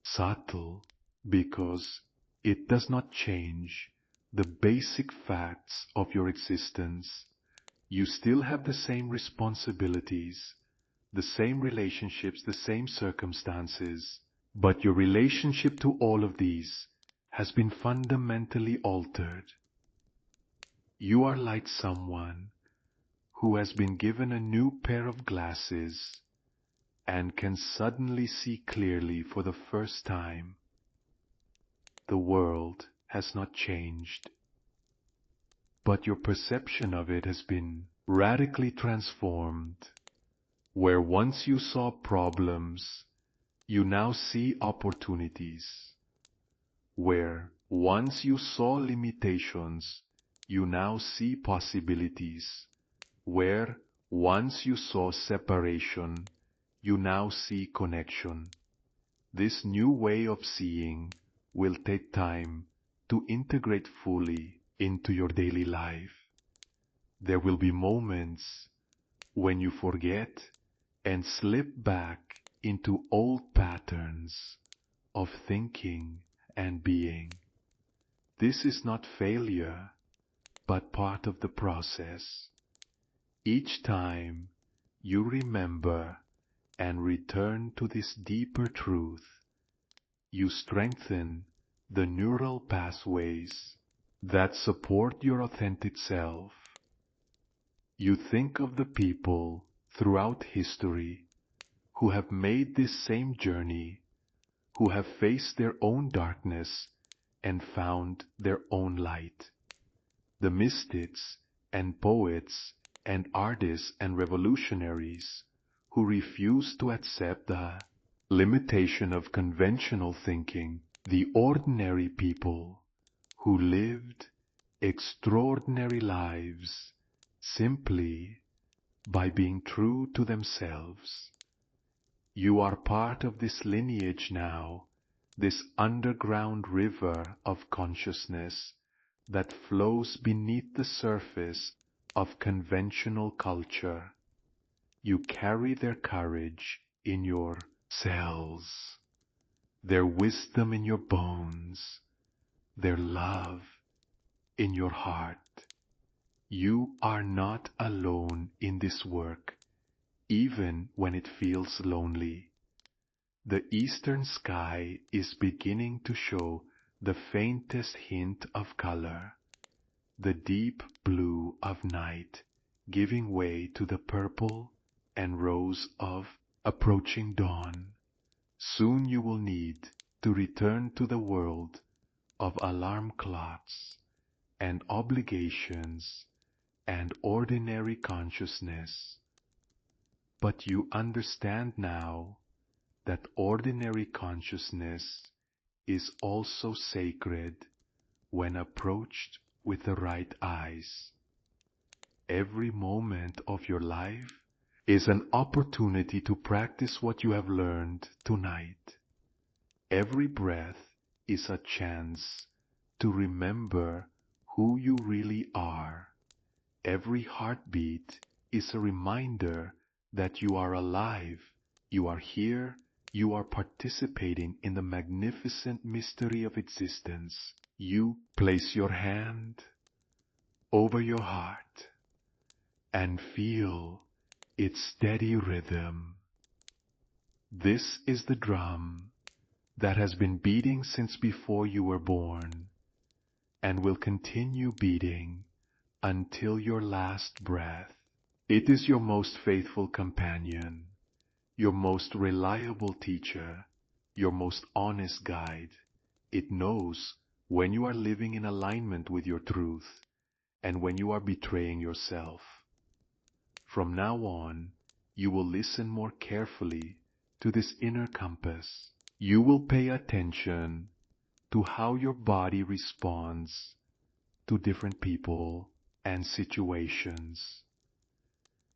Subtle because it does not change the basic facts of your existence. You still have the same responsibilities, the same relationships, the same circumstances, but your relationship to all of these has been fundamentally altered. You are like someone who has been given a new pair of glasses and can suddenly see clearly for the first time. The world has not changed, but your perception of it has been radically transformed. Where once you saw problems, you now see opportunities. Where once you saw limitations, you now see possibilities. Where once you saw separation, you now see connection. This new way of seeing will take time to integrate fully into your daily life. There will be moments when you forget and slip back into old patterns of thinking and being. This is not failure, but part of the process. Each time you remember and return to this deeper truth, you strengthen the neural pathways that support your authentic self. You think of the people throughout history who have made this same journey, who have faced their own darkness and found their own light. The mystics and poets and artists and revolutionaries who refused to accept the limitation of conventional thinking, the ordinary people who lived extraordinary lives simply by being true to themselves. You are part of this lineage now, this underground river of consciousness that flows beneath the surface of conventional culture. You carry their courage in your cells, their wisdom in your bones, their love in your heart. You are not alone in this work, even when it feels lonely. The eastern sky is beginning to show the faintest hint of color, the deep blue of night giving way to the purple and rose of approaching dawn. Soon you will need to return to the world of alarm clocks and obligations and ordinary consciousness. But you understand now that ordinary consciousness is also sacred when approached with the right eyes. Every moment of your life is an opportunity to practice what you have learned tonight. Every breath is a chance to remember who you really are. Every heartbeat is a reminder that you are alive, you are here, you are participating in the magnificent mystery of existence. You place your hand over your heart and feel its steady rhythm. This is the drum that has been beating since before you were born and will continue beating until your last breath. It is your most faithful companion, your most reliable teacher, your most honest guide. It knows when you are living in alignment with your truth and when you are betraying yourself. From now on, you will listen more carefully to this inner compass. You will pay attention to how your body responds to different people and situations.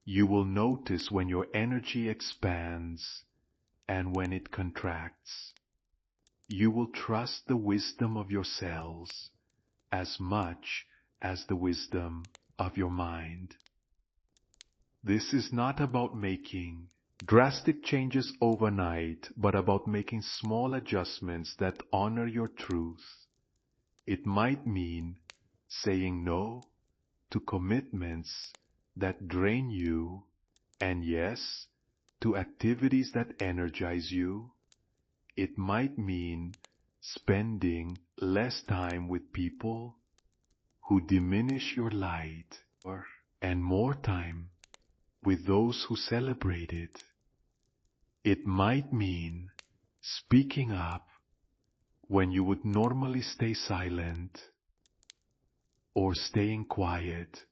You will notice when your energy expands and when it contracts. You will trust the wisdom of your cells as much as the wisdom of your mind. This is not about making drastic changes overnight, but about making small adjustments that honor your truth. It might mean saying no to commitments that drain you, and yes, to activities that energize you. It might mean spending less time with people who diminish your light, and more time with those who celebrate it. It might mean speaking up when you would normally stay silent, or staying quiet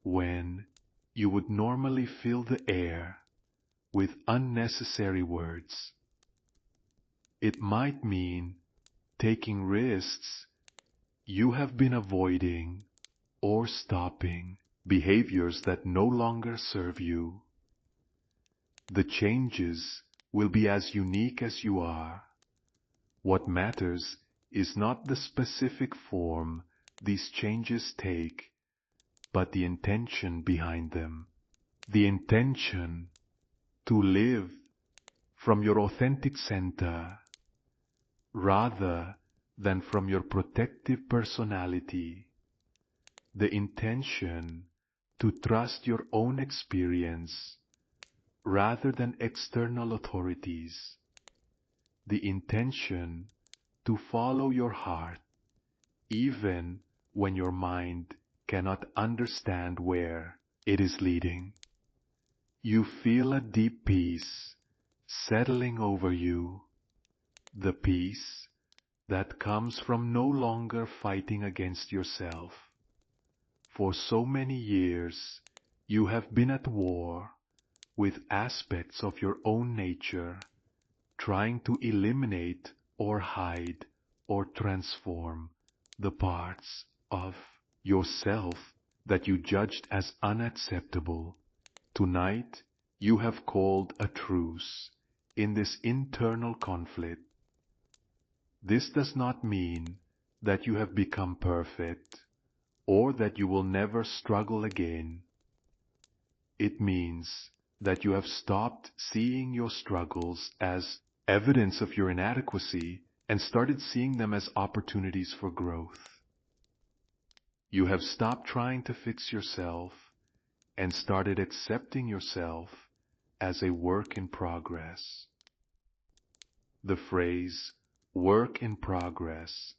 when you would normally fill the air with unnecessary words. It might mean taking risks you have been avoiding or stopping behaviors that no longer serve you. The changes will be as unique as you are. What matters is not the specific form these changes take, but the intention behind them. The intention to live from your authentic center rather than from your protective personality. The intention to trust your own experience rather than external authorities. The intention to follow your heart even when your mind cannot understand where it is leading. You feel a deep peace settling over you, the peace that comes from no longer fighting against yourself. For so many years, You have been at war with aspects of your own nature, trying to eliminate or hide or transform the parts of yourself that you judged as unacceptable. Tonight, you have called a truce in this internal conflict. This does not mean that you have become perfect or that you will never struggle again. It means that you have stopped seeing your struggles as evidence of your inadequacy and started seeing them as opportunities for growth. You have stopped trying to fix yourself and started accepting yourself as a work in progress. The phrase work in progress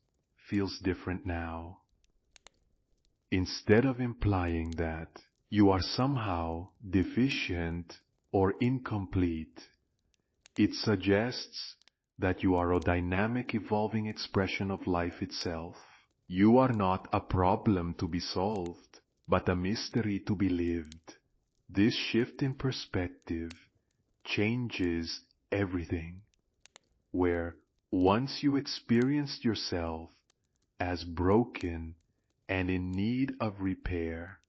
feels different now. Instead of implying that you are somehow deficient or incomplete, it suggests that you are a dynamic, evolving expression of life itself. You are not a problem to be solved, but a mystery to be lived. This shift in perspective changes everything. Where once you experienced yourself as broken and in need of repair,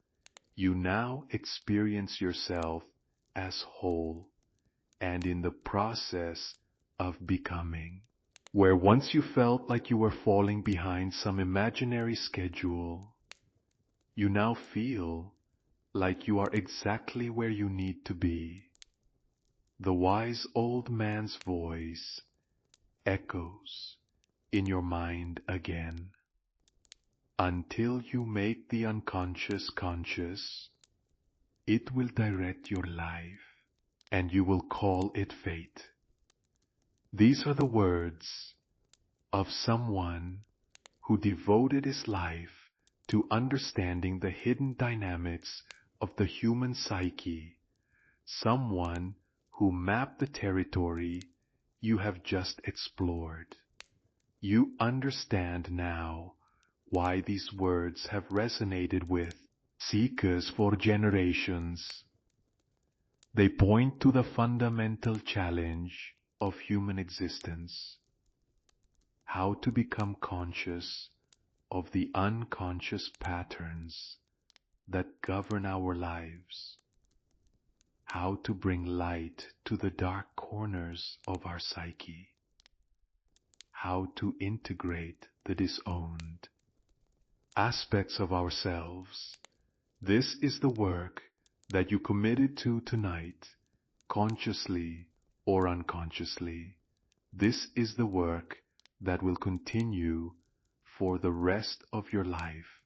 you now experience yourself as whole and in the process of becoming. Where once you felt like you were falling behind some imaginary schedule, you now feel like you are exactly where you need to be. The wise old man's voice echoes in your mind again. Until you make the unconscious conscious, it will direct your life, and you will call it fate. These are the words of someone who devoted his life to understanding the hidden dynamics of the human psyche, someone who mapped the territory you have just explored. You understand now why these words have resonated with seekers for generations. They point to the fundamental challenge of human existence: how to become conscious of the unconscious patterns that govern our lives, how to bring light to the dark corners of our psyche, how to integrate the disowned aspects of ourselves. This is the work that you committed to tonight, consciously or unconsciously. This is the work that will continue for the rest of your life,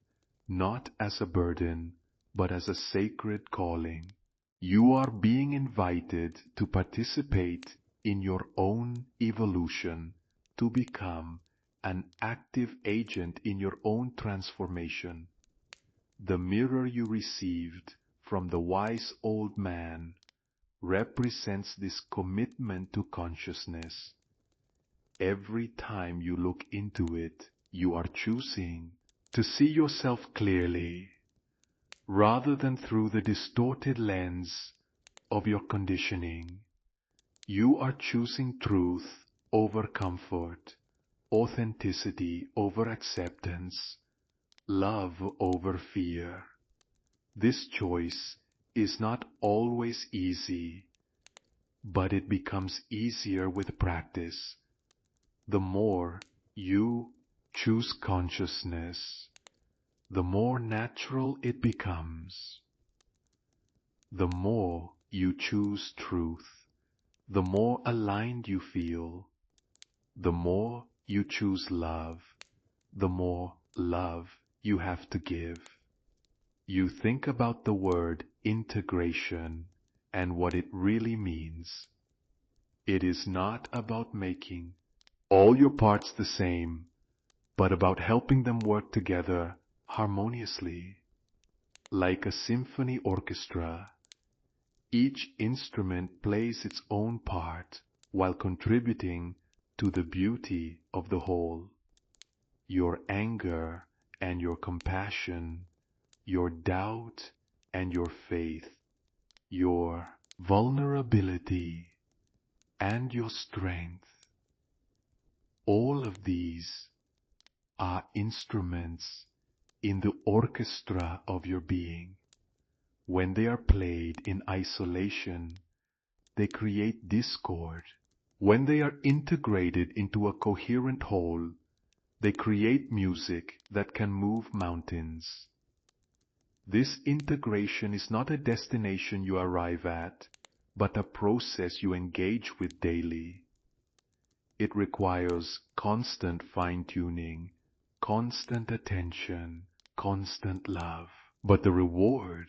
not as a burden, but as a sacred calling. You are being invited to participate in your own evolution, to become an active agent in your own transformation. The mirror you received from the wise old man represents this commitment to consciousness. Every time you look into it, you are choosing to see yourself clearly, rather than through the distorted lens of your conditioning. You are choosing truth over comfort, authenticity over acceptance, love over fear. This choice is not always easy, but it becomes easier with practice. The more you choose consciousness, the more natural it becomes. The more you choose truth, the more aligned you feel. The more you choose love, the more love you have to give. You think about the word integration and what it really means. It is not about making all your parts the same, but about helping them work together harmoniously. Like a symphony orchestra, each instrument plays its own part while contributing to the beauty of the whole. Your anger and your compassion, your doubt and your faith, your vulnerability, and your strength. All of these are instruments in the orchestra of your being. When they are played in isolation, they create discord. When they are integrated into a coherent whole, they create music that can move mountains. This integration is not a destination you arrive at, but a process you engage with daily. It requires constant fine-tuning, constant attention, constant love. But the reward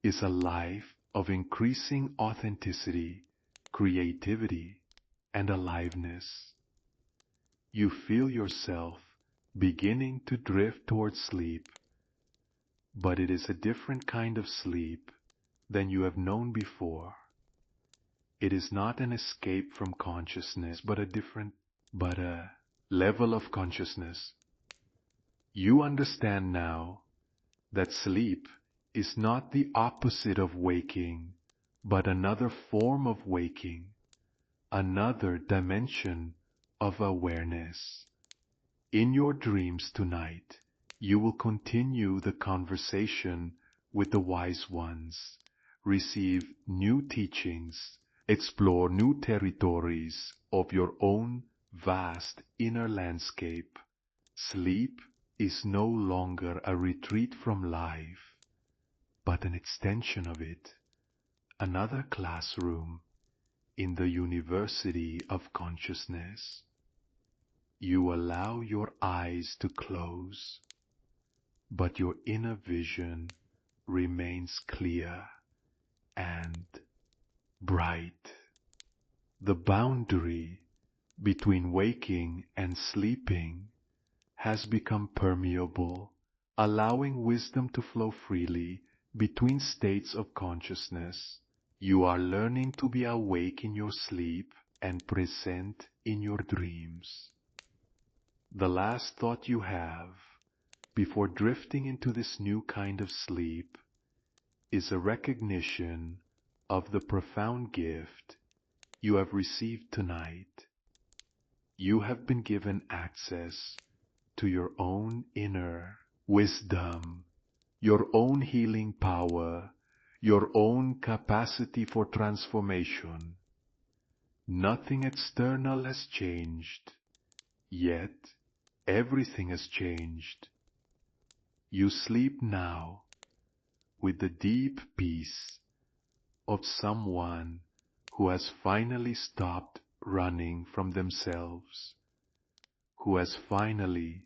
is a life of increasing authenticity, creativity, and aliveness. You feel yourself beginning to drift towards sleep, but it is a different kind of sleep than you have known before. It is not an escape from consciousness, but a level of consciousness. You understand now that sleep is not the opposite of waking, but another form of waking, another dimension of awareness. In your dreams tonight, you will continue the conversation with the wise ones, receive new teachings, explore new territories of your own vast inner landscape. Sleep is no longer a retreat from life, but an extension of it, another classroom in the university of consciousness. You allow your eyes to close, but your inner vision remains clear and bright. The boundary between waking and sleeping has become permeable, allowing wisdom to flow freely between states of consciousness. You are learning to be awake in your sleep and present in your dreams. The last thought you have before drifting into this new kind of sleep is a recognition of the profound gift you have received tonight. You have been given access to your own inner wisdom, your own healing power, your own capacity for transformation. Nothing external has changed, yet everything has changed. You sleep now with the deep peace of someone who has finally stopped running from themselves, who has finally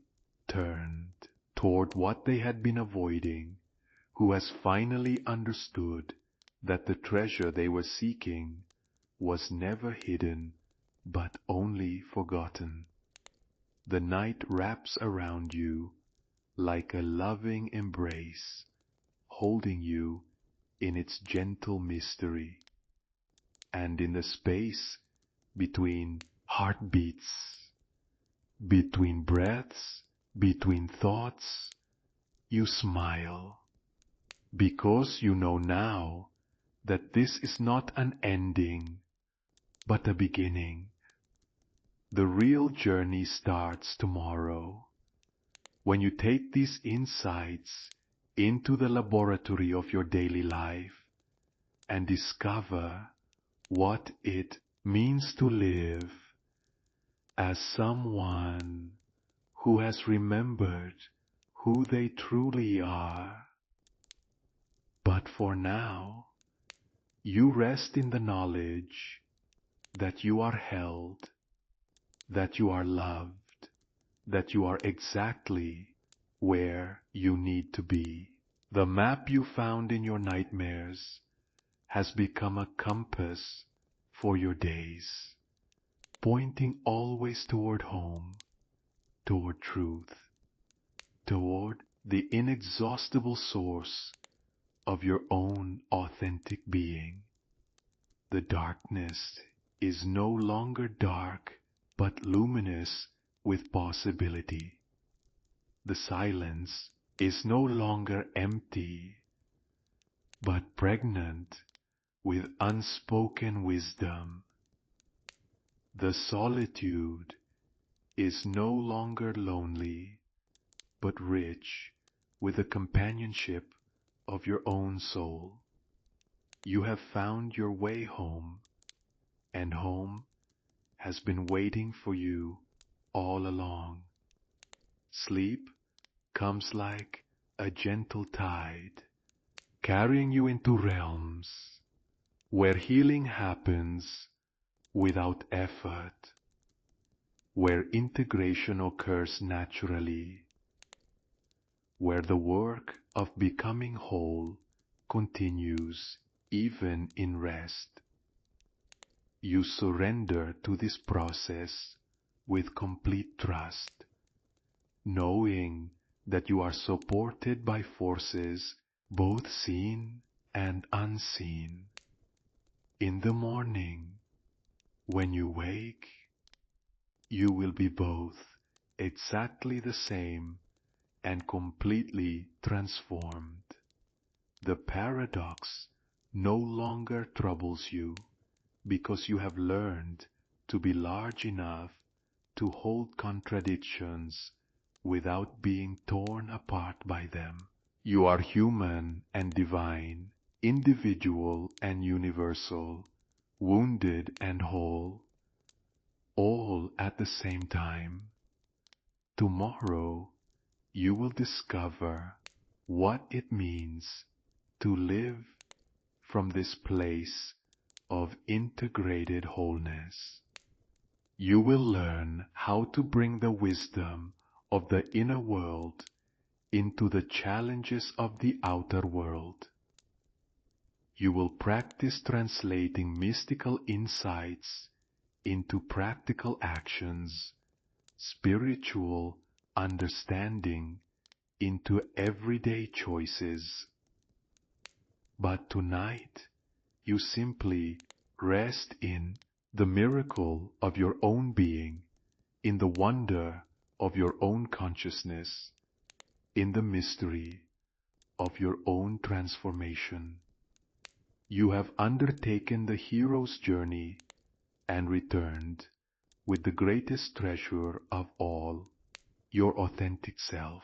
turned toward what they had been avoiding, who has finally understood that the treasure they were seeking was never hidden but only forgotten. The night wraps around you like a loving embrace, holding you in its gentle mystery. And in the space between heartbeats, between breaths, between thoughts, you smile, because you know now that this is not an ending, but a beginning. The real journey starts tomorrow, when you take these insights into the laboratory of your daily life and discover what it means to live as someone who has remembered who they truly are. But for now, you rest in the knowledge that you are held, that you are loved, that you are exactly where you need to be. The map you found in your nightmares has become a compass for your days, pointing always toward home, toward truth, toward the inexhaustible source of your own authentic being. The darkness is no longer dark, but luminous with possibility. The silence is no longer empty, but pregnant with unspoken wisdom. The solitude is no longer lonely, but rich with the companionship of your own soul. You have found your way home, and home has been waiting for you all along. Sleep comes like a gentle tide, carrying you into realms where healing happens without effort, where integration occurs naturally, where the work of becoming whole continues even in rest. You surrender to this process with complete trust, knowing that you are supported by forces both seen and unseen. In the morning, when you wake, you will be both exactly the same and completely transformed. The paradox no longer troubles you because you have learned to be large enough to hold contradictions without being torn apart by them. You are human and divine, individual and universal, wounded and whole, all at the same time. Tomorrow you will discover what it means to live from this place of integrated wholeness. You will learn how to bring the wisdom of the inner world into the challenges of the outer world. You will practice translating mystical insights into practical actions, spiritual understanding into everyday choices. But tonight, you simply rest in the miracle of your own being, in the wonder of your own consciousness, in the mystery of your own transformation. You have undertaken the hero's journey and returned with the greatest treasure of all, your authentic self.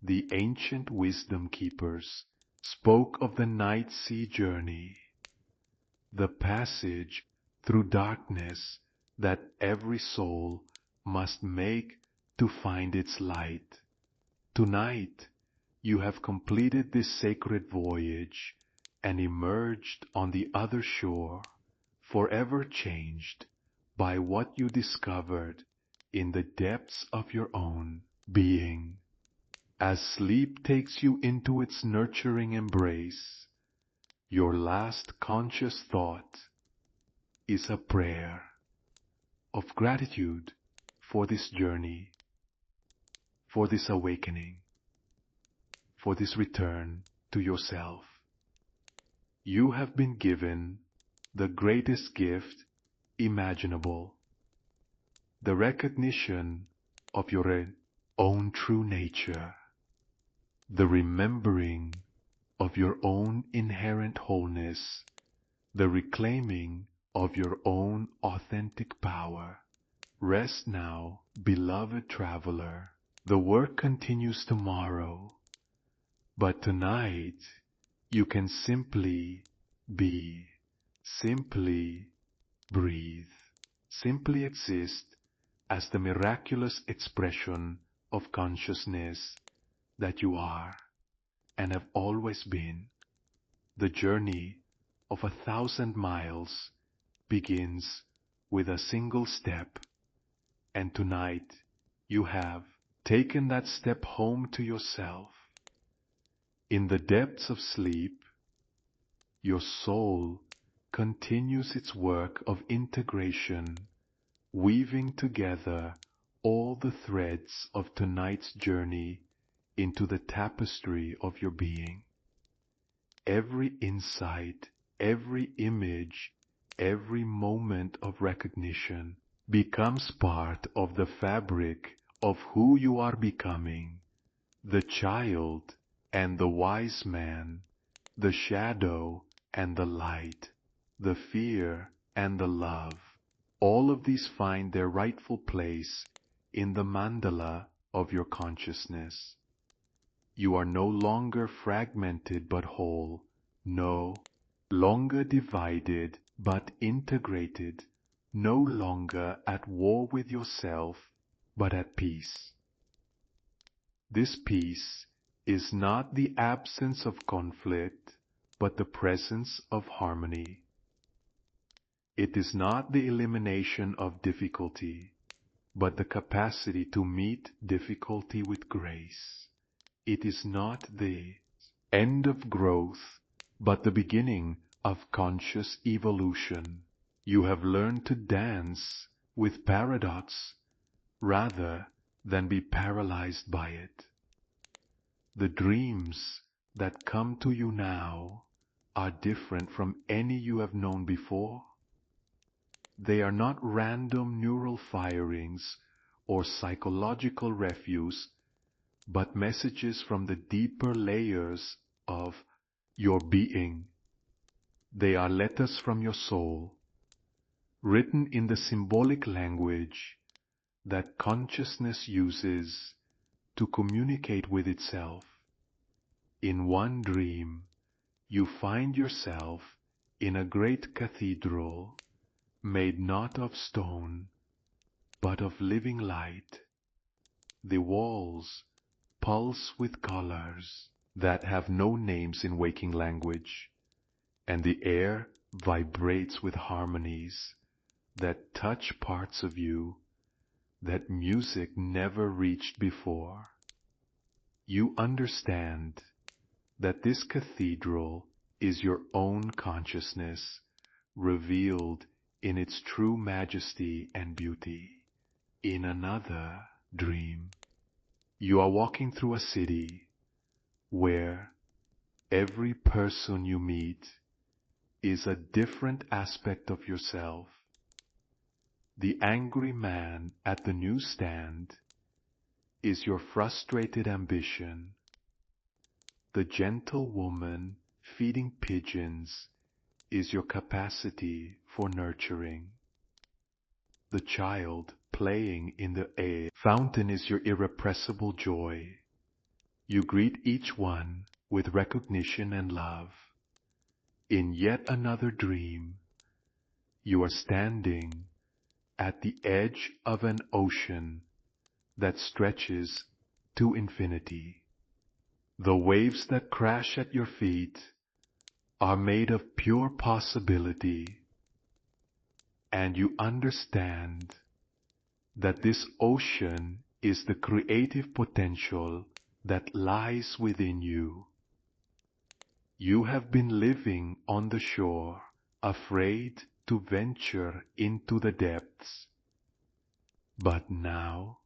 The ancient wisdom keepers spoke of the night sea journey, the passage through darkness that every soul must make to find its light. Tonight, you have completed this sacred voyage and emerged on the other shore, forever changed by what you discovered in the depths of your own being. As sleep takes you into its nurturing embrace, your last conscious thought is a prayer of gratitude for this journey, for this awakening, for this return to yourself. You have been given the greatest gift imaginable, the recognition of your own true nature, the remembering of your own inherent wholeness, the reclaiming of your own authentic power. Rest now, beloved traveler. The work continues tomorrow, but tonight you can simply be, simply breathe, simply exist as the miraculous expression of consciousness that you are and have always been. The journey of 1,000 miles begins with a single step, and tonight you have taken that step home to yourself. In the depths of sleep, your soul continues its work of integration, weaving together all the threads of tonight's journey into the tapestry of your being. Every insight, every image, every moment of recognition becomes part of the fabric of who you are becoming, the child and the wise man the shadow and the light, the fear and the love, all of these find their rightful place in the mandala of your consciousness. You are no longer fragmented but whole, no longer divided but integrated, no longer at war with yourself but at peace. This peace is not the absence of conflict, but the presence of harmony. It is not the elimination of difficulty, but the capacity to meet difficulty with grace. It is not the end of growth, but the beginning of conscious evolution. You have learned to dance with paradox rather than be paralyzed by it. The dreams that come to you now are different from any you have known before. They are not random neural firings or psychological refuse, but messages from the deeper layers of your being. They are letters from your soul, written in the symbolic language that consciousness uses to communicate with itself. In one dream, you find yourself in a great cathedral made not of stone, but of living light. The walls pulse with colors that have no names in waking language, and the air vibrates with harmonies that touch parts of you that music never reached before. You understand that this cathedral is your own consciousness, revealed in its true majesty and beauty. In another dream, you are walking through a city where every person you meet is a different aspect of yourself. The angry man at the newsstand is your frustrated ambition. The gentle woman feeding pigeons is your capacity for nurturing. The child playing in the air fountain is your irrepressible joy. You greet each one with recognition and love. In yet another dream, you are standing at the edge of an ocean that stretches to infinity. The waves that crash at your feet are made of pure possibility, and you understand that this ocean is the creative potential that lies within you. You have been living on the shore, afraid to venture into the depths. But now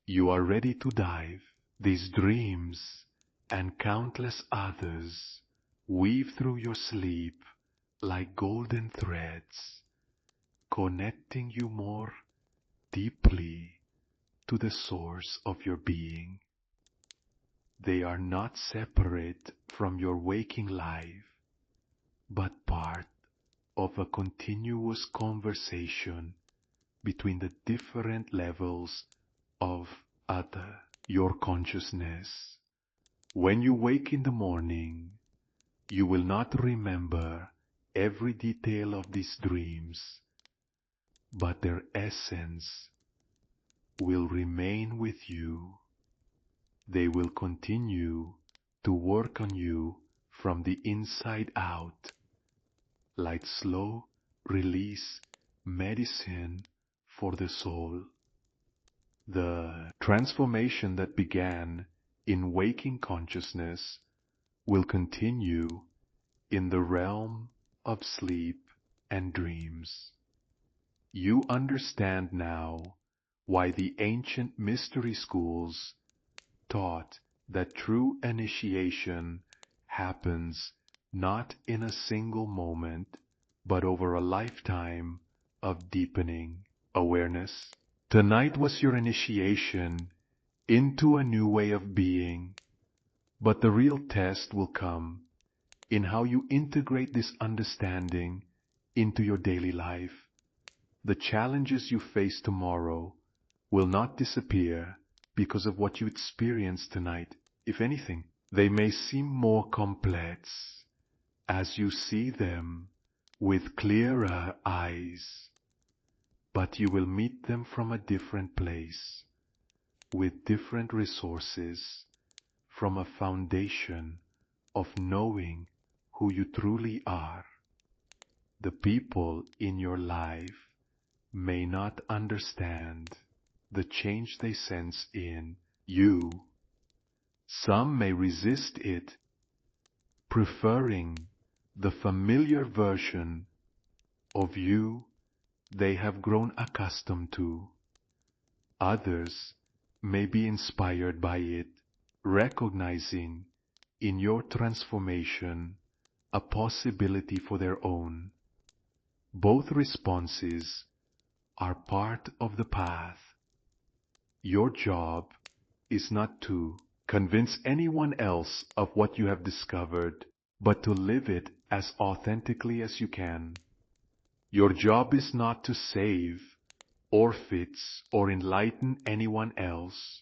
you are ready to dive. These dreams and countless others weave through your sleep like golden threads, connecting you more deeply to the source of your being. They are not separate from your waking life, but part of a continuous conversation between the different levels of your consciousness. When you wake in the morning, you will not remember every detail of these dreams, but their essence will remain with you. They will continue to work on you from the inside out, like slow release medicine for the soul. The transformation that began in waking consciousness will continue in the realm of sleep and dreams. You understand now why the ancient mystery schools taught that true initiation happens not in a single moment, but over a lifetime of deepening awareness. Tonight was your initiation into a new way of being, but the real test will come in how you integrate this understanding into your daily life. The challenges you face tomorrow will not disappear because of what you experience tonight. If anything, they may seem more complex as you see them with clearer eyes, but you will meet them from a different place, with different resources, from a foundation of knowing who you truly are. The people in your life may not understand the change they sense in you. Some may resist it, preferring the familiar version of you they have grown accustomed to. Others may be inspired by it, recognizing in your transformation a possibility for their own. Both responses are part of the path. Your job is not to convince anyone else of what you have discovered, but to live it as authentically as you can. Your job is not to save or fix or enlighten anyone else,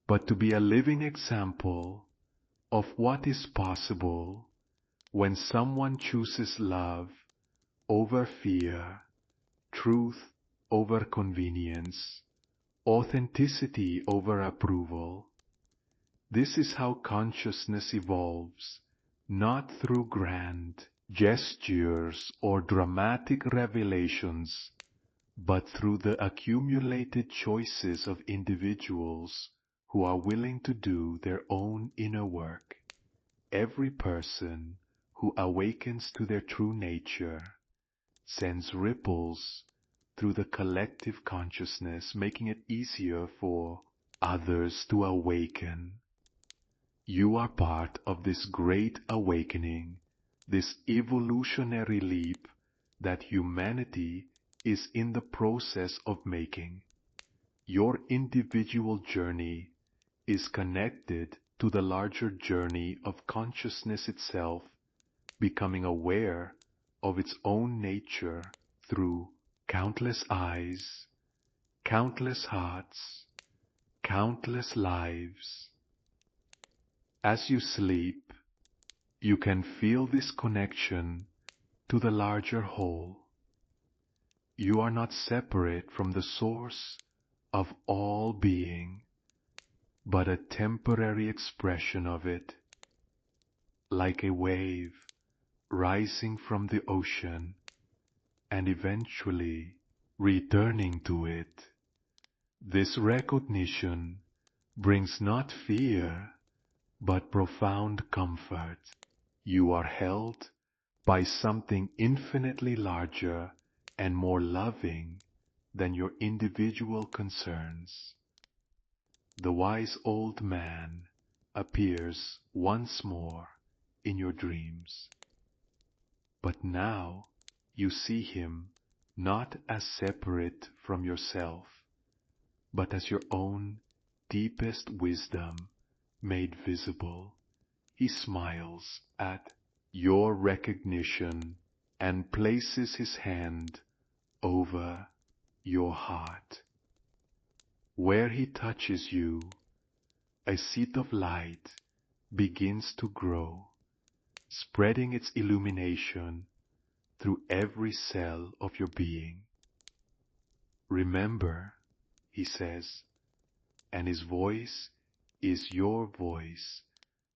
but to be a living example of what is possible when someone chooses love over fear, truth over convenience, authenticity over approval. This is how consciousness evolves, not through grand gestures or dramatic revelations, but through the accumulated choices of individuals who are willing to do their own inner work. Every person who awakens to their true nature sends ripples through the collective consciousness, making it easier for others to awaken. You are part of this great awakening, this evolutionary leap that humanity is in the process of making. Your individual journey is connected to the larger journey of consciousness itself, becoming aware of its own nature through countless eyes, countless hearts, countless lives. As you sleep, you can feel this connection to the larger whole. You are not separate from the source of all being, but a temporary expression of it, like a wave rising from the ocean and eventually returning to it. This recognition brings not fear, but profound comfort. You are held by something infinitely larger and more loving than your individual concerns. The wise old man appears once more in your dreams. But now you see him not as separate from yourself, but as your own deepest wisdom made visible. He smiles at your recognition and places his hand over your heart. Where he touches you, a seed of light begins to grow, spreading its illumination through every cell of your being. Remember, he says, and his voice is your voice,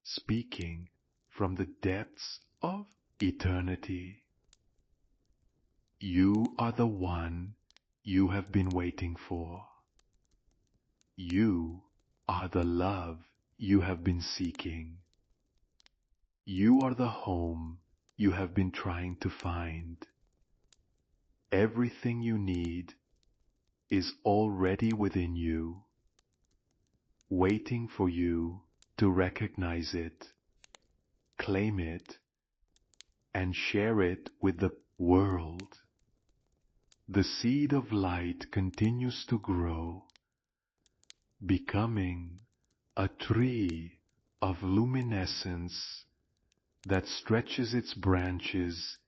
speaking from the depths of eternity. You are the one you have been waiting for. You are the love you have been seeking. You are the home you have been trying to find. Everything you need is already within you, waiting for you to recognize it, claim it, and share it with the world. The seed of light continues to grow, becoming a tree of luminescence that stretches its branches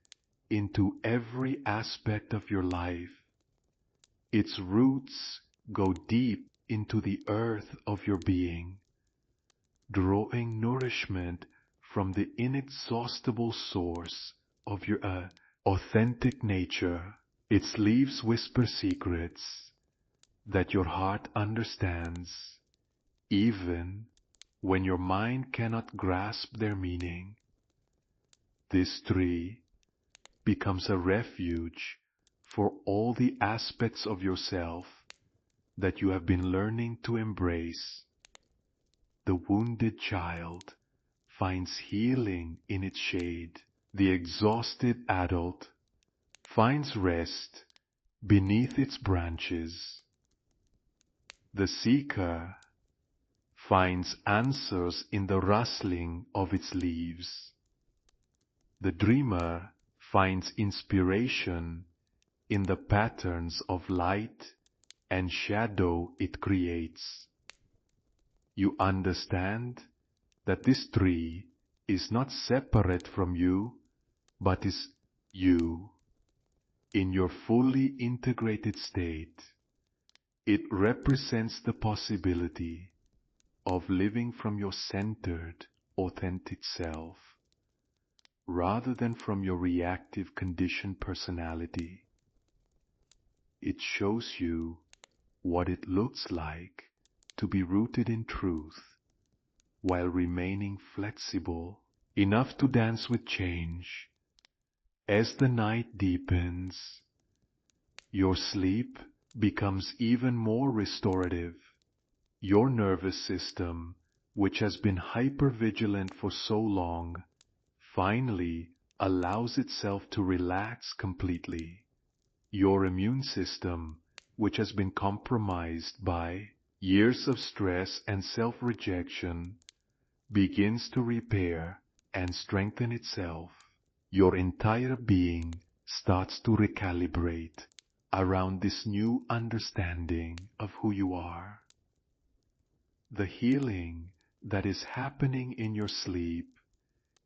into every aspect of your life. Its roots go deep into the earth of your being, drawing nourishment from the inexhaustible source of your authentic nature. Its leaves whisper secrets that your heart understands, even when your mind cannot grasp their meaning. This tree becomes a refuge for all the aspects of yourself that you have been learning to embrace. The wounded child finds healing in its shade. The exhausted adult finds rest beneath its branches. The seeker finds answers in the rustling of its leaves. The dreamer finds inspiration in the patterns of light and shadow it creates. You understand that this tree is not separate from you, but is you in your fully integrated state. It represents the possibility of living from your centered, authentic self, rather than from your reactive, conditioned personality. It shows you what it looks like to be rooted in truth, while remaining flexible enough to dance with change. As the night deepens, your sleep becomes even more restorative. Your nervous system, which has been hypervigilant for so long, finally allows itself to relax completely. Your immune system, which has been compromised by years of stress and self-rejection, begins to repair and strengthen itself. Your entire being starts to recalibrate around this new understanding of who you are. The healing that is happening in your sleep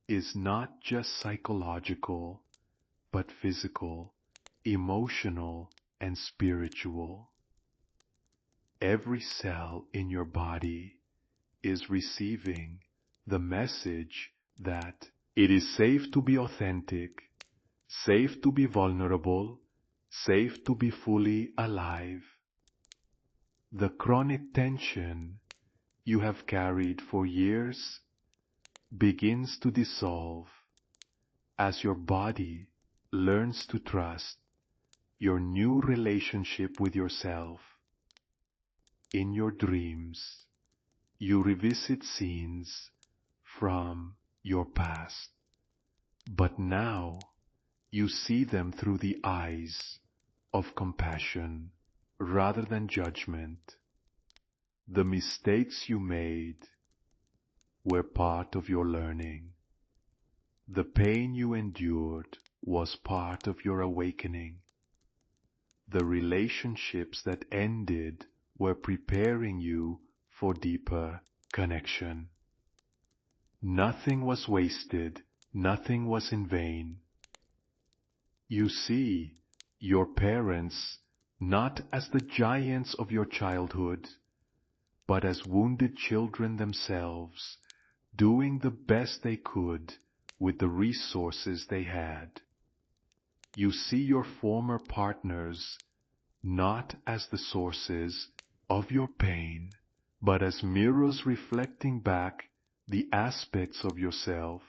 is not just psychological, but physical, emotional, and spiritual. Every cell in your body is receiving the message that it is safe to be authentic, safe to be vulnerable, safe to be fully alive. The chronic tension you have carried for years begins to dissolve as your body learns to trust your new relationship with yourself. In your dreams, you revisit scenes from your past, but now you see them through the eyes of compassion rather than judgment. The mistakes you made were part of your learning. The pain you endured was part of your awakening. The relationships that ended were preparing you for deeper connection. Nothing was wasted, nothing was in vain. You see your parents not as the giants of your childhood, but as wounded children themselves, doing the best they could with the resources they had. You see your former partners not as the sources of your pain, but as mirrors reflecting back the aspects of yourself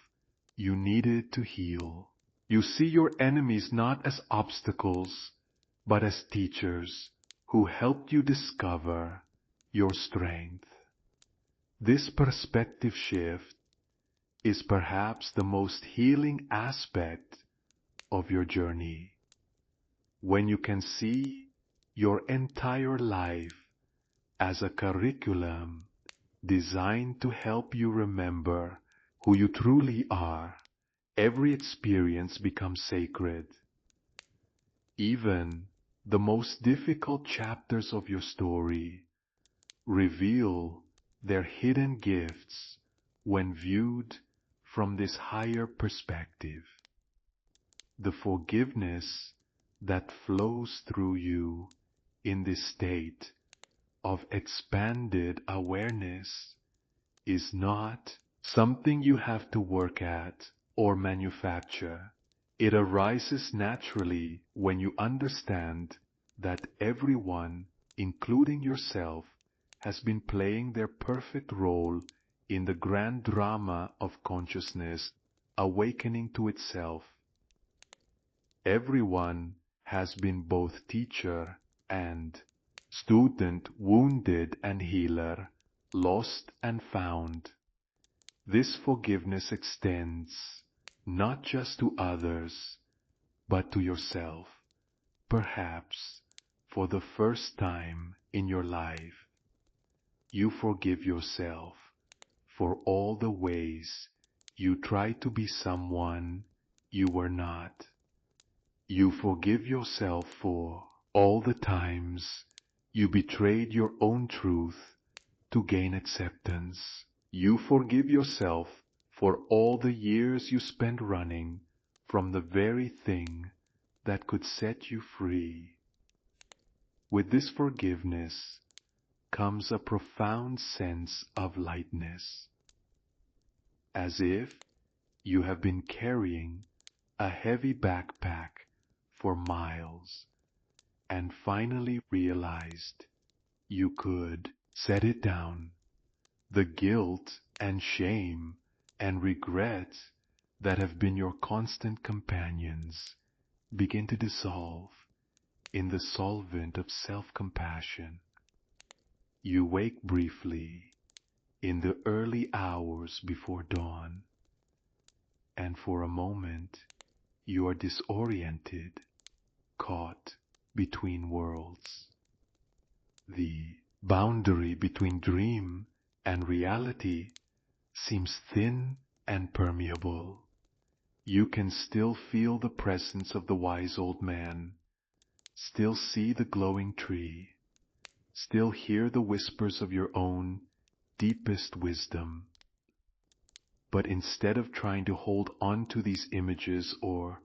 you needed to heal. You see your enemies not as obstacles, but as teachers who helped you discover your strength. This perspective shift is perhaps the most healing aspect of your journey. When you can see your entire life as a curriculum designed to help you remember who you truly are, every experience becomes sacred. Even the most difficult chapters of your story reveal their hidden gifts when viewed from this higher perspective. The forgiveness that flows through you in this state of expanded awareness is not something you have to work at or manufacture. It arises naturally when you understand that everyone, including yourself, has been playing their perfect role in the grand drama of consciousness awakening to itself. Everyone has been both teacher and student, wounded and healer, lost and found. This forgiveness extends not just to others, but to yourself, perhaps for the first time in your life. You forgive yourself for all the ways you tried to be someone you were not. You forgive yourself for all the times you betrayed your own truth to gain acceptance. You forgive yourself for all the years you spent running from the very thing that could set you free. With this forgiveness comes a profound sense of lightness, as if you have been carrying a heavy backpack for miles and finally realized you could set it down. The guilt and shame and regret that have been your constant companions begin to dissolve in the solvent of self-compassion. You wake briefly in the early hours before dawn, and for a moment you are disoriented, caught between worlds. The boundary between dream and reality seems thin and permeable. You can still feel the presence of the wise old man, still see the glowing tree, still hear the whispers of your own deepest wisdom. But instead of trying to hold on to these images or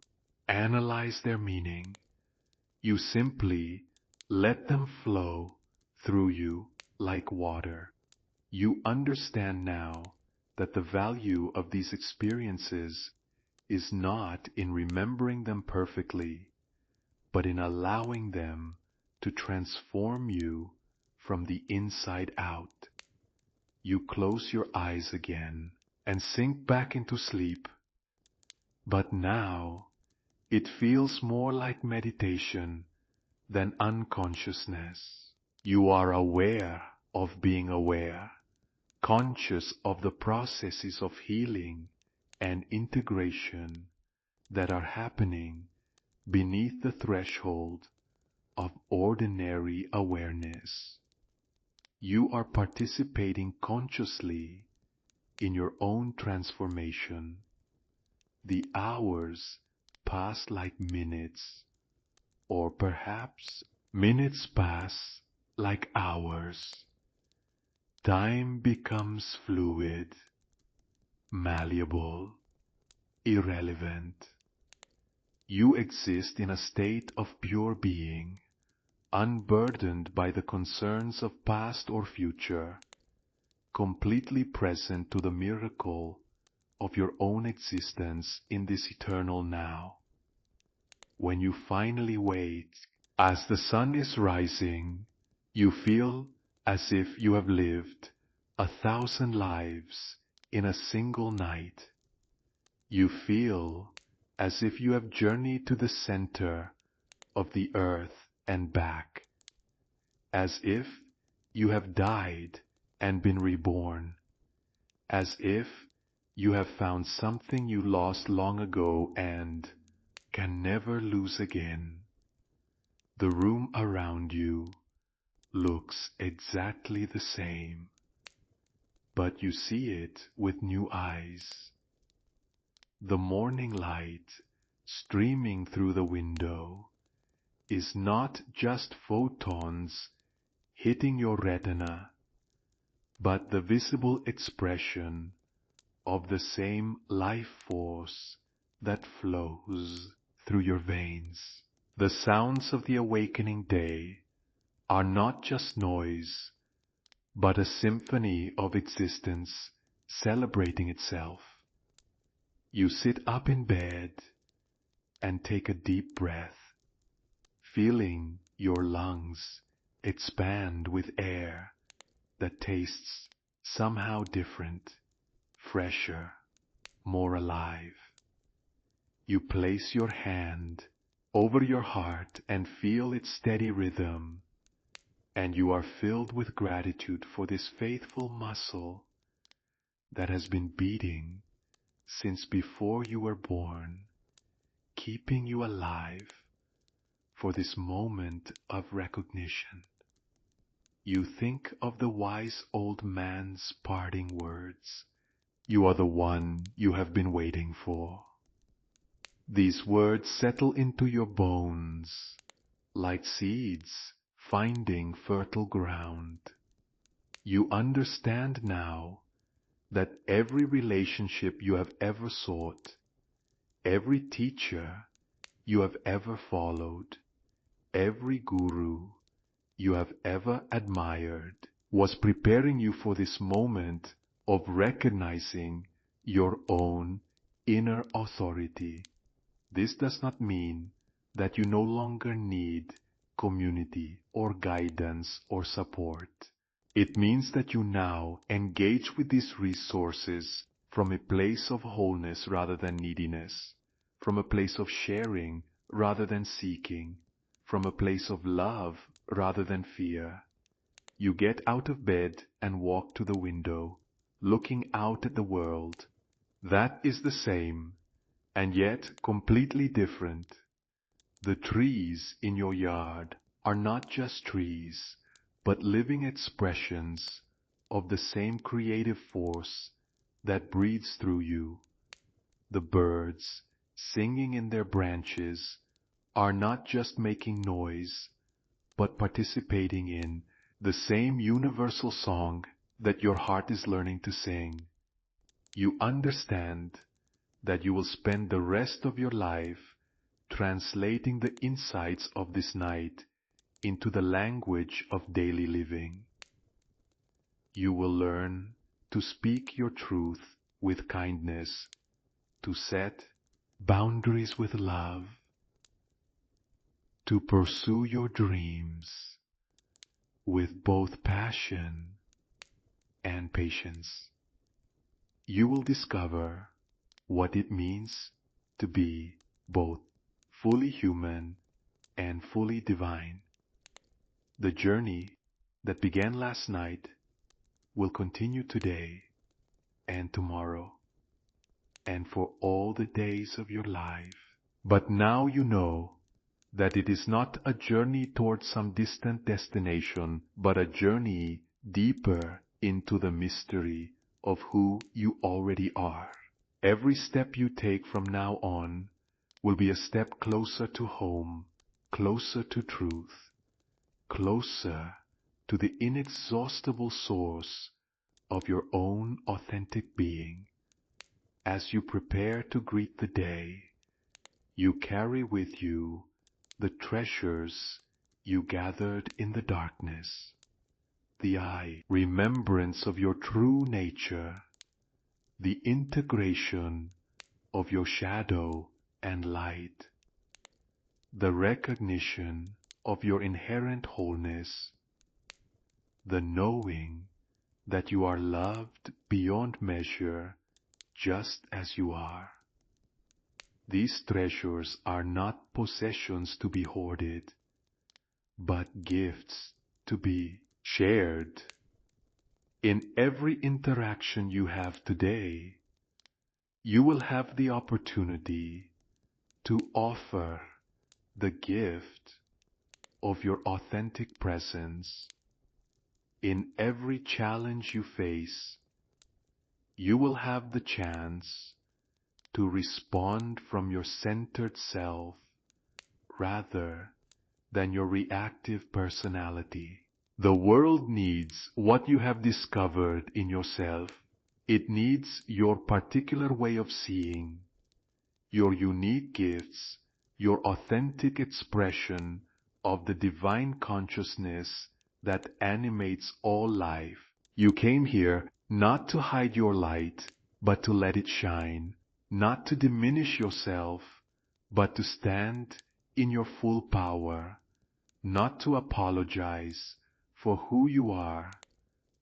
analyze their meaning, you simply let them flow through you like water. You understand now that the value of these experiences is not in remembering them perfectly, but in allowing them to transform you from the inside out. You close your eyes again and sink back into sleep, but now it feels more like meditation than unconsciousness. You are aware of being aware, conscious of the processes of healing and integration that are happening beneath the threshold of ordinary awareness. You are participating consciously in your own transformation. The hours pass like minutes, or perhaps minutes pass like hours. Time becomes fluid, malleable, irrelevant. You exist in a state of pure being, unburdened by the concerns of past or future, completely present to the miracle of your own existence in this eternal now. When you finally wake, as the sun is rising, you feel as if you have lived 1,000 lives in a single night. You feel as if you have journeyed to the center of the earth and back, as if you have died and been reborn, as if you have found something you lost long ago and can never lose again. The room around you looks exactly the same, but you see it with new eyes. The morning light streaming through the window is not just photons hitting your retina, but the visible expression of the same life force that flows through your veins. The sounds of the awakening day are not just noise, but a symphony of existence celebrating itself. You sit up in bed and take a deep breath, feeling your lungs expand with air that tastes somehow different, fresher, more alive. You place your hand over your heart and feel its steady rhythm, and you are filled with gratitude for this faithful muscle that has been beating since before you were born, keeping you alive for this moment of recognition. You think of the wise old man's parting words. You are the one you have been waiting for. These words settle into your bones like seeds finding fertile ground. You understand now that every relationship you have ever sought, every teacher you have ever followed, every guru you have ever admired, was preparing you for this moment of recognizing your own inner authority. This does not mean that you no longer need community or guidance or support. It means that you now engage with these resources from a place of wholeness rather than neediness, from a place of sharing rather than seeking, from a place of love rather than fear. You get out of bed and walk to the window, looking out at the world. That is the same, and yet completely different. The trees in your yard are not just trees, but living expressions of the same creative force that breathes through you. The birds, singing in their branches, are not just making noise, but participating in the same universal song that your heart is learning to sing. You understand that you will spend the rest of your life translating the insights of this night into the language of daily living. You will learn to speak your truth with kindness, to set boundaries with love, to pursue your dreams with both passion and patience. You will discover what it means to be both fully human and fully divine. The journey that began last night will continue today and tomorrow and for all the days of your life. But now you know that it is not a journey towards some distant destination, but a journey deeper into the mystery of who you already are. Every step you take from now on will be a step closer to home, closer to truth, closer to the inexhaustible source of your own authentic being. As you prepare to greet the day, you carry with you the treasures you gathered in the darkness, the remembrance of your true nature, the integration of your shadow and light, the recognition of your inherent wholeness, the knowing that you are loved beyond measure just as you are. These treasures are not possessions to be hoarded, but gifts to be shared. In every interaction you have today, you will have the opportunity to offer the gift of your authentic presence. In every challenge you face, you will have the chance to respond from your centered self rather than your reactive personality. The world needs what you have discovered in yourself It needs your particular way of seeing, your unique gifts, your authentic expression of the divine consciousness that animates all life. You came here not to hide your light, but to let it shine, not to diminish yourself, but to stand in your full power, not to apologize for who you are,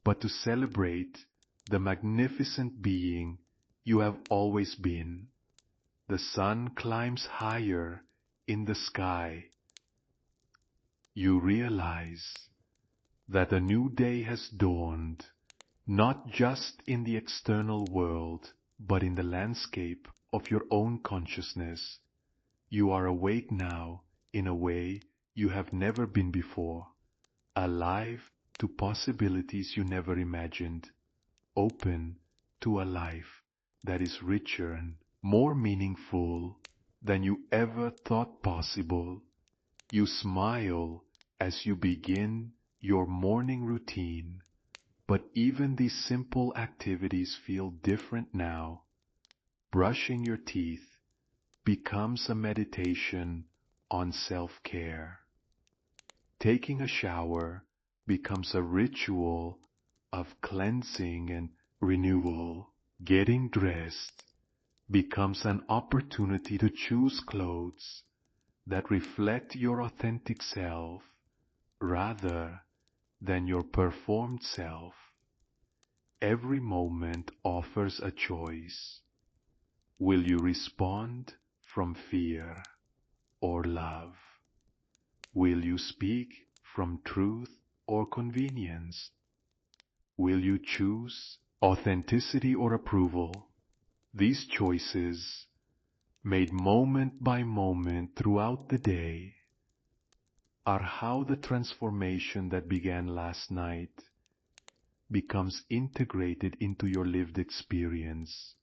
but to celebrate the magnificent being you have always been. The sun climbs higher in the sky. You realize that a new day has dawned, not just in the external world, but in the landscape of your own consciousness. You are awake now in a way you have never been before, alive to possibilities you never imagined, open to a life that is richer and more meaningful than you ever thought possible. You smile as you begin your morning routine, but even these simple activities feel different now. Brushing your teeth becomes a meditation on self-care. Taking a shower becomes a ritual of cleansing and renewal. Getting dressed becomes an opportunity to choose clothes that reflect your authentic self rather than your performed self. Every moment offers a choice. Will you respond from fear or love? Will you speak from truth or convenience? Will you choose authenticity or approval? These choices, made moment by moment throughout the day, are how the transformation that began last night becomes integrated into your lived experience.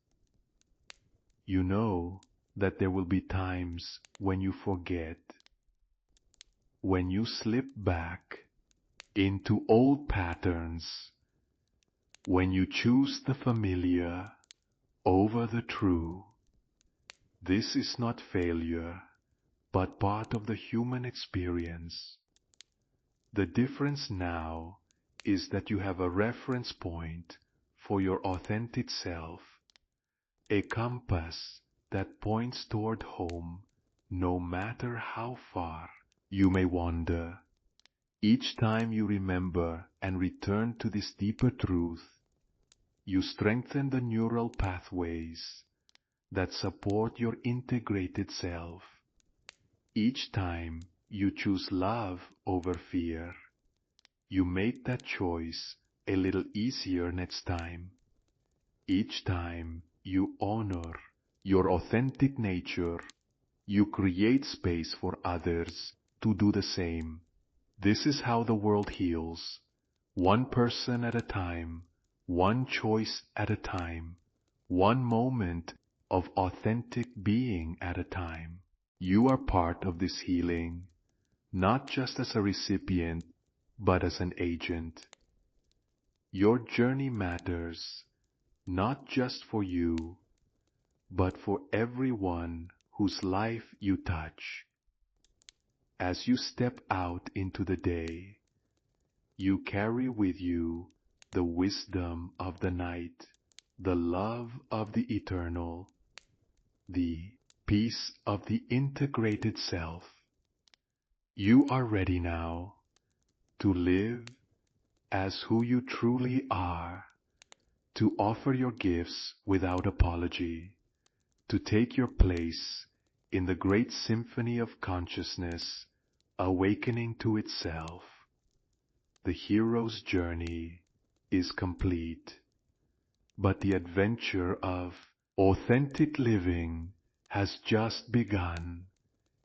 You know that there will be times when you forget, when you slip back into old patterns, when you choose the familiar over the true. This is not failure, but part of the human experience. The difference now is that you have a reference point for your authentic self, a compass that points toward home, no matter how far you may wander. Each time you remember and return to this deeper truth, you strengthen the neural pathways that support your integrated self. Each time you choose love over fear, you make that choice a little easier next time. Each time you honor your authentic nature, you create space for others to do the same. This is how the world heals, one person at a time, one choice at a time, one moment of authentic being at a time. You are part of this healing, not just as a recipient, but as an agent. Your journey matters, not just for you, but for everyone whose life you touch. As you step out into the day, you carry with you the wisdom of the night, the love of the eternal, the peace of the integrated self. You are ready now to live as who you truly are, to offer your gifts without apology, to take your place in the great symphony of consciousness, awakening to itself. The hero's journey is complete, but the adventure of authentic living has just begun.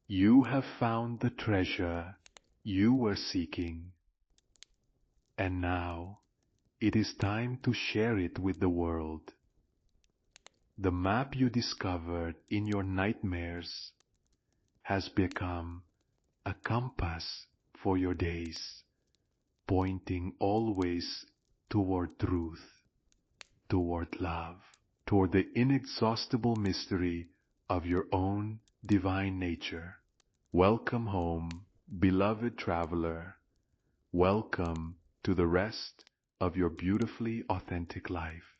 You have found the treasure you were seeking, and now it is time to share it with the world. The map you discovered in your nightmares has become a compass for your days, pointing always toward truth. toward love, toward the inexhaustible mystery of your own divine nature. Welcome home, beloved traveler. Welcome to the rest of your beautifully authentic life.